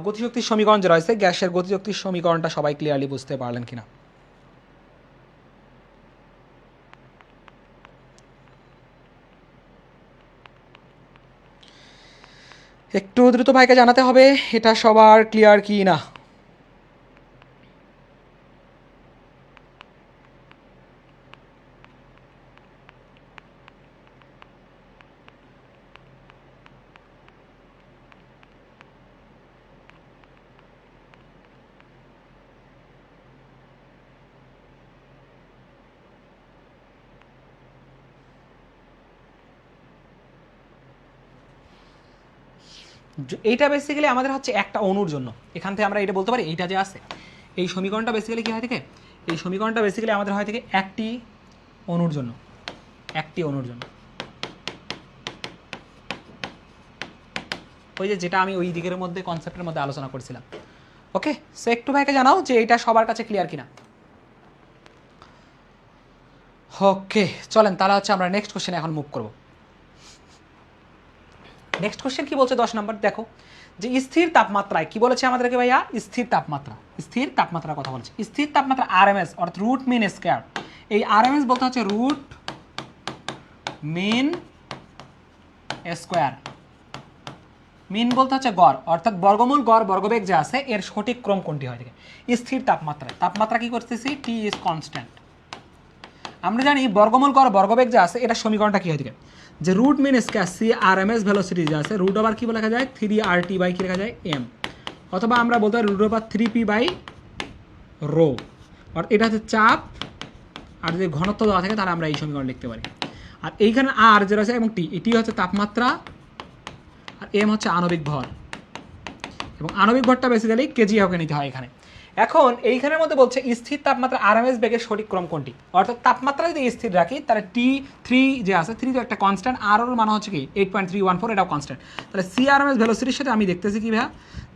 গতিশক্তির সমীকরণ যে রয়েছে, গ্যাসের গতিশক্তির সমীকরণটা সবাই ক্লিয়ারলি বুঝতে পারলেন কিনা। একটু দ্রুত ভাইকে জানাতে হবে এটা সবার ক্লিয়ার কি না। এইটা বেসিক্যালি আমাদের হচ্ছে একটা অণুর জন্য, এখান থেকে আমরা এটা বলতে পারি এইটা যে আছে এই সমীকরণটা বেসিক্যালি কী হয় থেকে, এই সমীকরণটা বেসিক্যালি আমাদের হয় থেকে একটি অণুর জন্য, একটি অণুর জন্য, ওই যে যেটা আমি ওই দিকের মধ্যে কনসেপ্টের মধ্যে আলোচনা করছিলাম। ওকে, সো একটু ভাইকে জানাও যে এটা সবার কাছে ক্লিয়ার কিনা। ওকে চলেন তাহলে হচ্ছে আমরা নেক্সট কোশ্চেনে এখন মুভ করব। নেক্সট কোশ্চেন কি বলছে 10 নম্বর, দেখো যে স্থির তাপমাত্রায় কি বলেছে আমাদেরকে ভাইয়া, স্থির তাপমাত্রা, স্থির তাপমাত্রার কথা বলছে, স্থির তাপমাত্রা আরএমএস অর্থাৎ রুট মিন স্কয়ার, এই আরএমএস বলতে হচ্ছে রুট মিন স্কয়ার, মিন বলতে হচ্ছে গড় অর্থাৎ বর্গমূল গড় বর্গবেগ যে আছে এর সঠিক ক্রম কোনটি হয় থাকে। স্থির তাপমাত্রায় তাপমাত্রা কি করতেছি, টি ইজ কনস্ট্যান্ট, আমরা জানি বর্গমূল গড় বর্গবেগ যে আছে এটা সমীকরণটা কি হয় থাকে, যে root mean square C R M S velocity যে আছে রুট ওভার কি লেখা যায় 3RT বাই কি লেখা যায় এম, অথবা আমরা বলতে পারি root over 3P by rho, আর এটা হচ্ছে চাপ, আর যদি ঘনত্ব দেওয়া থাকে তাহলে আমরা এই সমীকরণ লিখতে পারি। আর এইখানে আর যে রয়েছে এবং টি, এটি হচ্ছে তাপমাত্রা আর এম হচ্ছে আণবিক ভর, এবং আণবিক ভরটা বেসিক্যালি কেজি হকে নিতে হয় এখানে। এখন এইখানের মধ্যে বলছে স্থির তাপমাত্রা আরএমএস বেগের সঠিক ক্রম কোনটি, অর্থাৎ তাপমাত্রা যদি স্থির রাখি তাহলে T3 যে আছে 3 তো একটা কনস্ট্যান্ট, আর ওর মান হচ্ছে কি 8.314, এটাও কনস্ট্যান্ট, তাহলে সিআরএমএস ভেলোসিটির সাথে আমি দেখতেছি কি ভাইয়া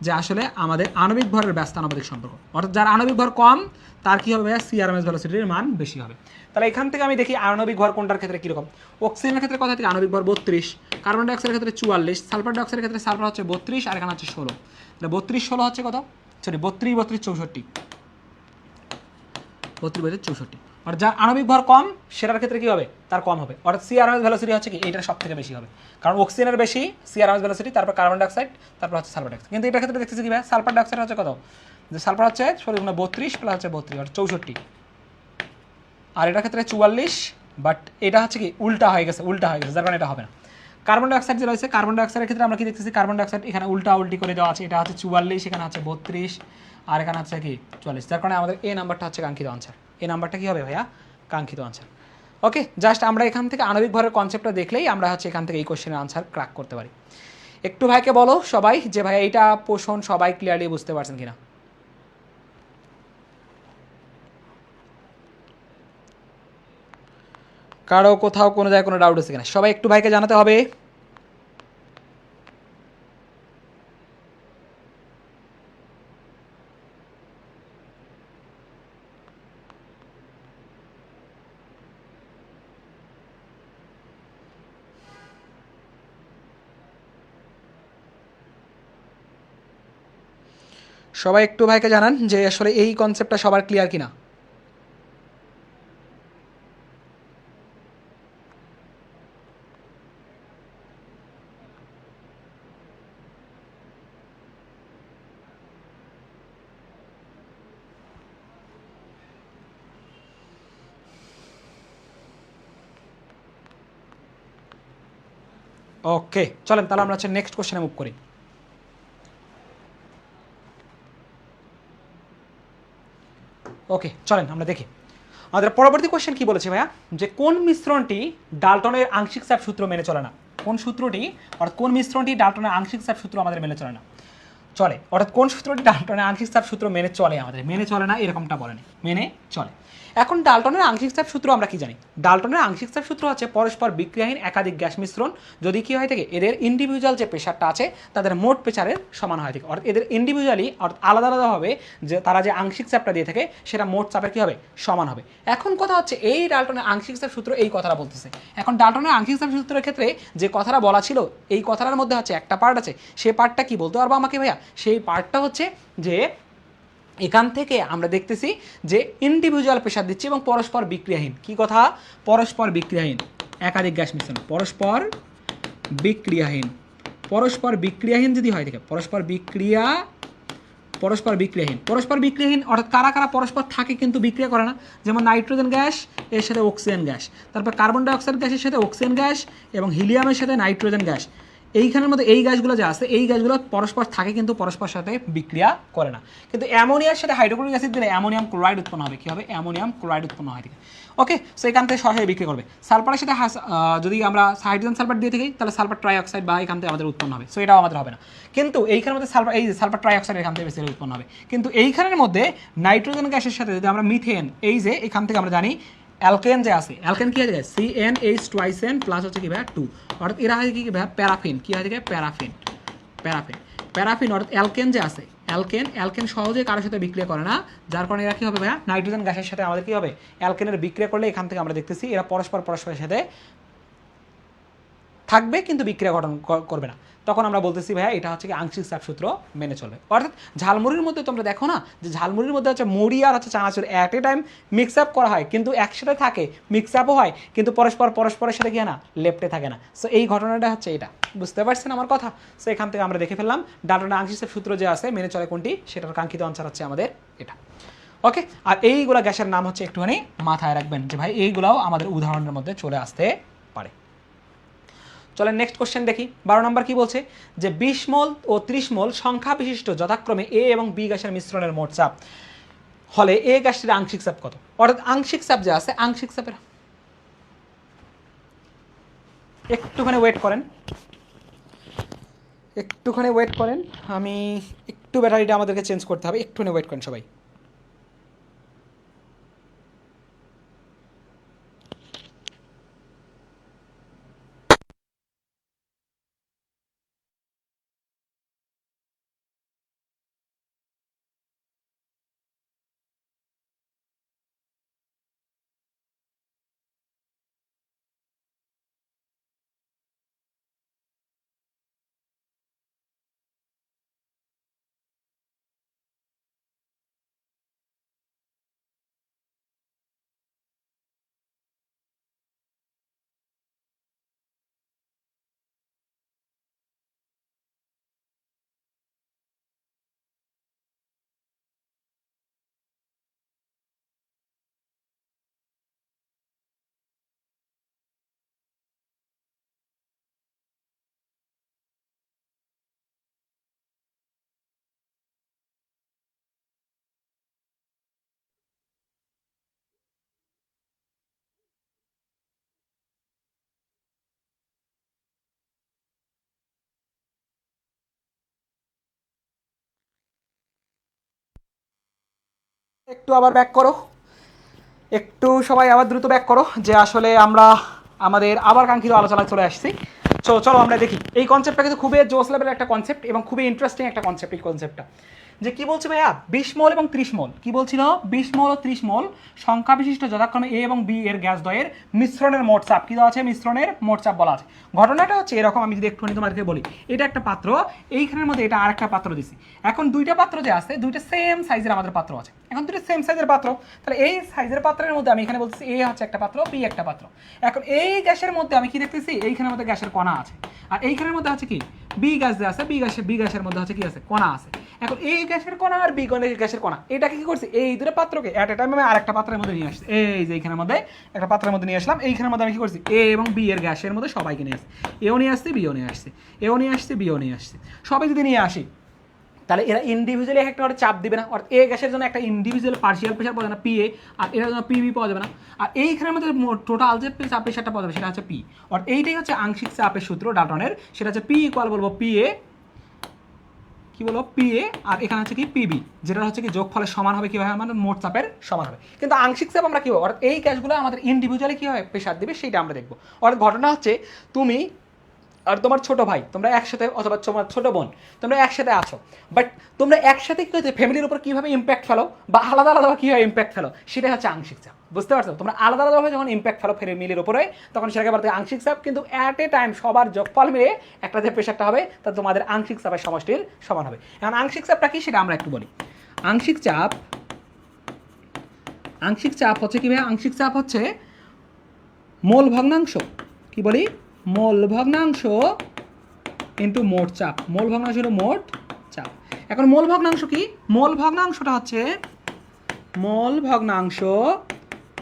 যে আসলে আমাদের আণবিক ভরের ব্যস্তানুপাতিক সম্পর্ক, অর্থাৎ যার আণবিক ভর কম তার কি হবে ভাইয়া সিআরএমএস ভেলোসিটির মান বেশি হবে। তাহলে এখান থেকে আমি দেখি আণবিক ভর কোনটার ক্ষেত্রে কীরকম, অক্সিজেনের ক্ষেত্রে কথা থেকে আণবিক ভর 32, কার্বন ডাইঅক্সাইডের ক্ষেত্রে 44, সালফার ডাইঅক্সাইডের ক্ষেত্রে সালফার হচ্ছে 32 আর এখানে হচ্ছে 16, তাহলে 32-16 হচ্ছে কত, সরি 32-32-64, 32-64, আর যার আণবিক ভর কম সেটার ক্ষেত্রে কি হবে, তার কম হবে, অর্থাৎ সিআরএমএস ভেলোসিটি হচ্ছে কি এইটার সব থেকে বেশি হবে, কারণ অক্সিজেনের বেশি সিআরএমএস ভেলোসিটি, তারপর কার্বন ডাইঅক্সাইড, তারপর হচ্ছে সালফার ডাইঅক্সাইড, কিন্তু এটার ক্ষেত্রে দেখতেছি কি ভাই সালফার ডাইঅক্সাইড হচ্ছে কত, যে সালফার হচ্ছে 32 প্লাস হচ্ছে 32 আর 64, আর এটার ক্ষেত্রে 44, বাট এটা হচ্ছে কি উল্টা হয়ে গেছে, যার কারণে এটা হবে না। কার্বন ডাইঅক্সাইড যে রয়েছে, কার্বন ডাইঅক্সাইডের ক্ষেত্রে আমরা কি দেখতেছি, কার্বন ডাইঅক্সাইড এখানে উল্টি করে দেওয়া আছে, এটা হচ্ছে 44, এখানে হচ্ছে 32 আর এখানে হচ্ছে কি 44, যার কারণে আমাদের এ নাম্বারটা হচ্ছে কাঙ্ক্ষিত আনসার, এই নাম্বারটা কি হবে ভাইয়া কাঙ্ক্ষিত আনসার। ওকে, জাস্ট আমরা এখান থেকে আণবিক ভরের কনসেপ্টটা দেখলেই আমরা হচ্ছে এখান থেকে এই কোশ্চেনের আনসার ক্র্যাক করতে পারি। একটু ভাইকে বলো সবাই যে ভাই এইটা পোষণ সবাই ক্লিয়ারলি বুঝতে পারছেন কিনা। কারো কোথাও কোনো জায়গায় কোনো ডাউট আছে কিনা, সবাই একটু ভাইকে জানাতে হবে। সবাই একটু ভাইকে জানান যে আসলে এই কনসেপ্টটা সবার ক্লিয়ার কিনা। ওকে, চলেন তাহলে আমরা হচ্ছে নেক্সট কোশ্চেনে মুভ করি। ওকে, চলেন আমরা দেখি আমাদের পরবর্তী কোশ্চেন কি বলেছে ভাইয়া, যে কোন মিশ্রণটি ডাল্টনের আংশিক চাপ সূত্র মেনে চলে না। কোন সূত্রটি অর্থাৎ কোন মিশ্রণটি ডাল্টনের আংশিক চাপ সূত্র আমাদের মেনে চলে না, চলে অর্থাৎ কোন সূত্রটি ডাল্টনের আংশিক চাপ সূত্র মেনে চলে, আমাদের মেনে চলে না এরকমটা বলেনি, মেনে চলে। এখন ডাল্টনের আংশিক চাপ সূত্র আমরা কি জানি, ডাল্টনের আংশিক চাপ সূত্র হচ্ছে পরস্পর বিক্রিয়াহীন একাধিক গ্যাস মিশ্রণ যদি কি হয় থাকে এদের ইন্ডিভিজুয়াল যে প্রেশারটা আছে তাদের মোট প্রেশারের সমান হয় থাকে, অর্থাৎ এদের ইন্ডিভিজুয়ালি অর্থাৎ আলাদা আলাদাভাবে যে তারা যে আংশিক চাপটা দিয়ে থাকে সেটা মোট চাপের কি হবে, সমান হবে। এখন কথা হচ্ছে এই ডাল্টনের আংশিক চাপ সূত্র এই কথাটা বলতেছে। এখন ডাল্টনের আংশিক চাপ সূত্রের ক্ষেত্রে যে কথাটা বলা ছিল এই কথাটার মধ্যে হচ্ছে একটা পার্ট আছে, সেই পার্টটা কি বলতে পারবো আমাকে ভাইয়া, সেই পার্টটা হচ্ছে যে এখান থেকে আমরা দেখতেছি যে ইন্ডিভিজুয়াল প্রেশার দিচ্ছি এবং পরস্পর বিক্রিয়াহীন, কি কথা, পরস্পর বিক্রিয়াহীন একাধিক গ্যাস মিশ্রণ, পরস্পর বিক্রিয়াহীন, পরস্পর বিক্রিয়াহীন যদি হয় দেখে পরস্পর বিক্রিয়াহীন অর্থাৎ কারা কারা পরস্পর থাকে কিন্তু বিক্রিয়া করে না, যেমন নাইট্রোজেন গ্যাস এর সাথে অক্সিজেন গ্যাস, তারপর কার্বন ডাইঅক্সাইড গ্যাসের সাথে অক্সিজেন গ্যাস এবং হিলিয়ামের সাথে নাইট্রোজেন গ্যাস, এইখানের মধ্যে এই গ্যাসগুলো যা আছে এই গ্যাসগুলো পরস্পর থাকে কিন্তু পরস্পর সাথে বিক্রিয়া করে না। কিন্তু অ্যামোনিয়ার সাথে হাইড্রোক্লোরিক অ্যাসিড দিলে অ্যামোনিয়াম ক্লোরাইড উৎপন্ন হবে, কি হবে, অ্যামোনিয়াম ক্লোরাইড উৎপন্ন হয়। ওকে, সো এখান থেকে সরাসরি বিক্রি করবে। সালফারের সাথে যদি আমরা হাইড্রোজেন সালফার দিয়ে থাকি তাহলে সালফার ট্রাইঅক্সাইড বা এখান থেকে আমাদের উৎপন্ন হবে, সো এটাও আমাদের হবে না। কিন্তু এইখানের মধ্যে সালফার এই সালফার ট্রাইঅক্সাইড এখান থেকে বেশি উৎপন্ন হবে। কিন্তু এইখানের মধ্যে নাইট্রোজেন গ্যাসের সাথে যদি আমরা মিথেন, এই যে এখান থেকে আমরা জানি অ্যালকেন যে আছে, অ্যালকেন কি আছে, CnH2n প্লাস হচ্ছে কি ভাই 2, অর্থাৎ এরা হয় কি ভাই প্যারাফিন, কি হয় প্যারাফিন অর্থাৎ অ্যালকেন যে আছে, অ্যালকেন সহজে কারোর সাথে বিক্রিয়া করে না, যার কারণে এরা কি হবে ভাইয়া নাইট্রোজেন গ্যাসের সাথে আমাদের কি হবে অ্যালকেনের বিক্রিয়া করলে এখান থেকে আমরা দেখতেছি এরা পরস্পরের সাথে থাকবে কিন্তু বিক্রিয়া গঠন করবে না। তখন আমরা বলতেছি ভাইয়া এটা হচ্ছে কি আংশিক চাপ সূত্র মেনে চলবে। অর্থাৎ ঝালমুড়ির মধ্যে তোমরা দেখো না যে ঝালমুড়ির মধ্যে হচ্ছে মুড়ি আর হচ্ছে চানাচুর at a time mix up করা হয়, কিন্তু একসাথে থাকে, মিক্স আপও হয় কিন্তু পরস্পরের সাথে কি না লেপ্টে থাকে না। সো এই ঘটনাটা হচ্ছে এটা, বুঝতে পারছেন আমার কথা। সো এখান থেকে আমরা দেখে ফেললাম ডাল্টনের আংশিক চাপ সূত্র যে আছে মেনে চলে কোনটি, সেটার কাঙ্ক্ষিত আনসার হচ্ছে আমাদের এটা। ওকে, আর এইগুলা গ্যাসের নাম হচ্ছে একটুখানি মাথায় রাখবেন যে ভাই এইগুলাও আমাদের উদাহরণের মধ্যে চলে আসতে পারে। চলেন নেক্সট কোশ্চেন দেখি। 12 নম্বর কি বলছে, যে 20 মোল ও 30 মোল সংখ্যা বিশিষ্ট যথাক্রমে এ এবং বি গ্যাসের মিশ্রণের মোট চাপ হলে এ গ্যাসটির আংশিক চাপ কত। অর্থাৎ আংশিক চাপ যে আছে আংশিক চাপের একটুখানি ওয়েট করেন, আমি একটু ব্যাটারিটা আমাদেরকে চেঞ্জ করতে হবে, একটুখানি ওয়েট করেন সবাই। একটু আবার ব্যাক করো, একটু সবাই আবার দ্রুত ব্যাক করো, যে আসলে আমরা আমাদের আবার কাঙ্ক্ষিত আলোচনায় চলে আসছি। চলো আমরা দেখি, এই কনসেপ্টটা কিন্তু খুবই জোস লেভেলের একটা কনসেপ্ট এবং খুবই ইন্টারেস্টিং একটা কনসেপ্ট। এই কনসেপ্টটা যে কি বলছে ভাইয়া 20 মোল এবং 30 মোল, কি বলছিল 20 মোল ও 30 মোল সংখ্যা বিশিষ্ট যথাক্রমে এ এবং বি এর গ্যাস দ্বয়ের মিশ্রণের মোট চাপ, কি দেওয়া আছে মিশ্রণের মোট চাপ বলা আছে। ঘটনাটা হচ্ছে এরকম, আমি যদি একটুখানি তোমাদেরকে বলি, এটা একটা পাত্র, এইখানের মধ্যে এটা আরেকটা পাত্র দিছি। এখন দুইটা পাত্র যে আছে দুইটা সেম সাইজের আমাদের পাত্র আছে, এখন দুটো সেম সাইজের পাত্র, তাহলে এই সাইজের পাত্রের মধ্যে আমি এখানে বলছি এ হচ্ছে একটা পাত্র, বি একটা পাত্র। এখন এই গ্যাসের মধ্যে আমি কি দেখতেছি এইখানের মধ্যে গ্যাসের কণা আছে, আর এইখানের মধ্যে আছে কি বি গ্যাস যে আছে বি গ্যাসের মধ্যে হচ্ছে কি আছে কণা আছে। এখন এই গ্যাসের কণা আর বি গ্যাসের কণা এটাকে কি করছি, এই দুটো পাত্রকে অ্যাট এ টাইম আমি আরেকটা পাত্রের মধ্যে নিয়ে আসছি। এই যে এইখানের মধ্যে একটা পাত্রের মধ্যে নিয়ে আসলাম, এইখানের মধ্যে আমি কি করছি, এ এবং বি এর গ্যাসের মধ্যে সবাইকে নিয়ে আসছি। এও নিয়ে আসছি, বিও নিয়ে আসছি, এও নিয়ে আসছি, বিও নিয়ে আসছি, সবাই যদি নিয়ে আসি তাহলে এরা ইন্ডিভিজুয়ালি একটা করে চাপ দিবে না, অর্থাৎ এ গ্যাসের জন্য একটা ইন্ডিভিজুয়াল পার্শিয়াল প্রেশার পাওয়া যাবে না পিএ, আর এটার জন্য পিবি পাওয়া যাবে না। আর এইখানের মধ্যে টোটাল যে চাপ প্রেশারটা পাওয়া যাবে সেটা হচ্ছে পি, অর্থাৎ এইটাই হচ্ছে আংশিক চাপের সূত্র ডাল্টনের, সেটা হচ্ছে পি ইকুয়াল বলবো পিএ, কি বলবো পিএ, আর এখানে হচ্ছে কি পিবি, যেটা হচ্ছে কি যোগফলের সমান হবে, কি হয় আমাদের মোট চাপের সমান হবে। কিন্তু আংশিক চাপ আমরা কি হবে, অর্থাৎ এই গ্যাসগুলো আমাদের ইন্ডিভিজুয়ালি কীভাবে প্রেশার দিবে সেইটা আমরা দেখবো। অর্থাৎ ঘটনা হচ্ছে তুমি আর তোমার ছোট ভাই তোমরা একসাথে, অথবা তোমার ছোট বোন তোমরা একসাথে আছো, বাট তোমরা একসাথে কী হচ্ছে ফ্যামিলির উপর কীভাবে ইম্প্যাক্ট ফেলো বা আলাদা আলাদাভাবে কীভাবে ইম্প্যাক্ট ফেলো, সেটাই হচ্ছে আংশিক চাপ। বুঝতে পারছো, তোমরা আলাদা আলাদাভাবে যখন ইম্প্যাক্ট ফেলো ফ্যামিলির উপরে, তখন সেটাকে বলতে আংশিক চাপ। কিন্তু অ্যাট এ টাইম সবার যোগফল মিলে একটা যে প্রেশারটা হবে তা তোমাদের আংশিক চাপের সমষ্টির সমান হবে। এখন আংশিক চাপটা কি সেটা আমরা একটু বলি। আংশিক চাপ হচ্ছে কি ভাই, আংশিক চাপ হচ্ছে মোল ভগ্নাংশ, কি বলি, মোল ভগ্নাংশ ইন্টু মোট চাপ। মোল ভগ্নাংশ হলো মোট চাপ। এখন মোল ভগ্নাংশ কি, মোল ভগ্নাংশটা হচ্ছে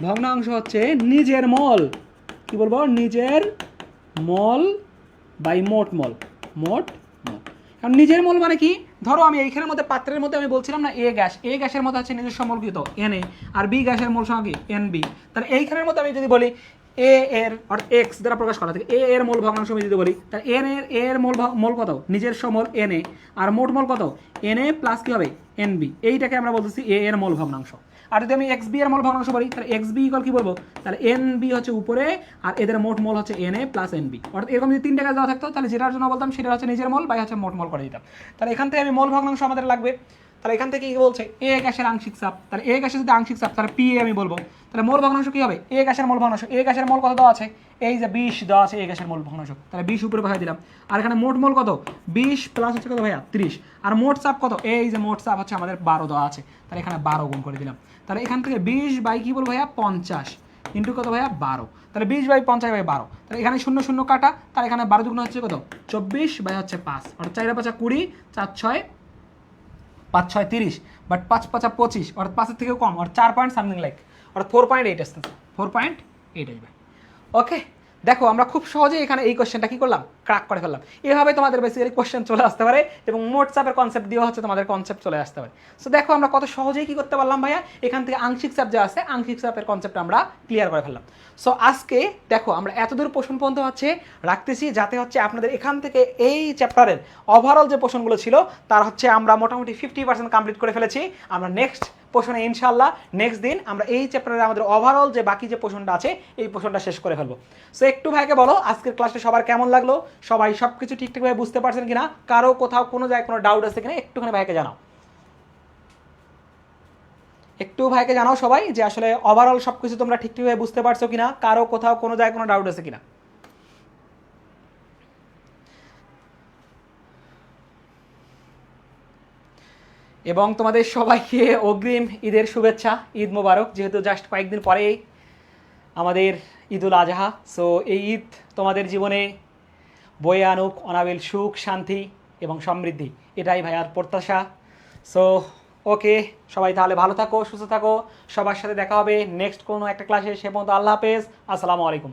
ভগ্নাংশ হচ্ছে নিজের মল, কি বলবো, নিজের মল বাই মোট মল। কারণ নিজের মল মানে কি, ধরো আমি এইখানের মধ্যে পাত্রের মধ্যে আমি বলছিলাম না এ গ্যাসের মধ্যে আছে নিজস্ব মল কত এনএ, আর বি গ্যাসের মল সংখ্যা কি এনবি। তাহলে এইখানের মধ্যে আমি যদি বলি এ এর অর্থাৎ এক্স দ্বারা প্রকাশ করা থাকে, এ এর মোল ভগ্নাংশ আমি যদি বলি, তাহলে এর মোল কত, নিজস্ব মোল এনএ, আর মোট মোল কত এনএ প্লাস কি হবে এনবি, এইটাকে আমরা বলতেছি এ এর মোল ভগ্নাংশ। আর যদি আমি এক্স বি এর মোল ভগ্নাংশ বলি, তাহলে এক্স বি ইকুয়াল কি বলবো, তাহলে এন বি হচ্ছে উপরে, আর এদের মোট মোল হচ্ছে এনএ প্লাস এনবি। অর্থাৎ এরকম যদি তিনটা কাজ দেওয়া থাকতো, তাহলে যেটার জন্য বলতাম সেটা হচ্ছে নিজের মোল বাই হচ্ছে মোট মোল করে দিতাম। তাহলে এখান থেকে আমি মোল ভগ্নাংশ আমাদের লাগবে। তাহলে এখান থেকে কি বলছে, এ গ্যাসের আংশিক চাপ, তাহলে এ গ্যাসের যদি আংশিক চাপ তাহলে পি আমি বলবো। তাহলে মোল ভগ্নাংশ কি হবে, এ গ্যাসের মোল ভগ্নাংশ, এ গ্যাসের মোল কত দেওয়া আছে, এই যে 20 দেওয়া আছে এ গ্যাসের মোল ভগ্নাংশ, তাহলে 20 উপরে বসাই দিলাম। আর এখানে মোট মোল কত 20 প্লাস হচ্ছে কত ভাইয়া 30, আর মোট চাপ কত, এই যে মোট চাপ হচ্ছে আমাদের 12 দেওয়া আছে, তাহলে এখানে 12 গুণ করে দিলাম। তাহলে এখান থেকে 20 বাই কি বলবো ভাইয়া 50 ইন্টু কত ভাইয়া 12, তাহলে 20 বাই 50 বাই 12, তাহলে এখানে 0 0 কাটা, তাহলে এখানে 12 দুগুণ হচ্ছে কত 24 বাই হচ্ছে 5, অর্থাৎ 4 5 20, 4 6 5 6 30, বাট 5 5 25, অর্থাৎ 5 এর থেকেও কম, অর্থাৎ 4 পয়েন্ট সামথিং লাইক, অর্থাৎ 4.8 আসছে, 4.8 আসবে। ওকে, দেখো আমরা খুব সহজে এখানে এই কোশ্চেনটা কি করলাম, ক্র্যাক করে ফেললাম। এভাবে তোমাদের বেসিক্যালি কোশ্চেন চলে আসতে পারে, এবং মোট চাপের কনসেপ্ট দিয়েও হচ্ছে তোমাদের কনসেপ্ট চলে আসতে পারে। সো দেখো আমরা কত সহজেই কি করতে পারলাম ভাইয়া, এখান থেকে আংশিক চাপ যা আছে আংশিক চাপের কনসেপ্ট আমরা ক্লিয়ার করে ফেললাম। সো আজকে দেখো আমরা এতদূর পোর্শন পর্যন্ত হচ্ছে রাখতেছি, যাতে হচ্ছে আপনাদের এখান থেকে এই চ্যাপ্টারের ওভারঅল যে পোর্শনগুলো ছিল তার হচ্ছে আমরা মোটামুটি 50% কমপ্লিট করে ফেলেছি। আমরা নেক্সট পোর্শনে ইনশাল্লাহ নেক্সট দিন আমরা এই চ্যাপ্টারের আমাদের ওভারঅল যে বাকি যে পোর্শনটা আছে এই পোর্শনটা শেষ করে ফেলবো। সো একটু ভাইকে বলো আজকের ক্লাসটা সবার কেমন লাগলো, সবাই সব কিছু ঠিকঠাকভাবে বুঝতে পারছেন কিনা, কারো কোথাও কোনো জায়গায় কোনো ডাউট আছে কিনা একটুখানি ভাইকে জানাও, একটু ভাইকে জানাও সবাই যে আসলে ওভারঅল সব কিছু তোমরা ঠিকঠাকভাবে বুঝতে পারছো কিনা, কারো কোথাও কোনো জায়গায় কোনো ডাউট আছে কিনা। এবং তোমাদের সবাইকে অগ্রিম ঈদের শুভেচ্ছা, ঈদ মোবারক, যেহেতু জাস্ট কয়েকদিন পরেই আমাদের ঈদুল আজহা। সো এই ঈদ তোমাদের জীবনে বয়ে আনুক অনাবিল সুখ, শান্তি এবং সমৃদ্ধি, এটাই ভাইয়ার প্রত্যাশা। সো ওকে, সবাই তাহলে ভালো থাকো, সুস্থ থাকো, সবার সাথে দেখা হবে নেক্সট কোনো একটা ক্লাসে। সে পর্যন্ত আল্লাহ হাফেজ, আসসালামু আলাইকুম।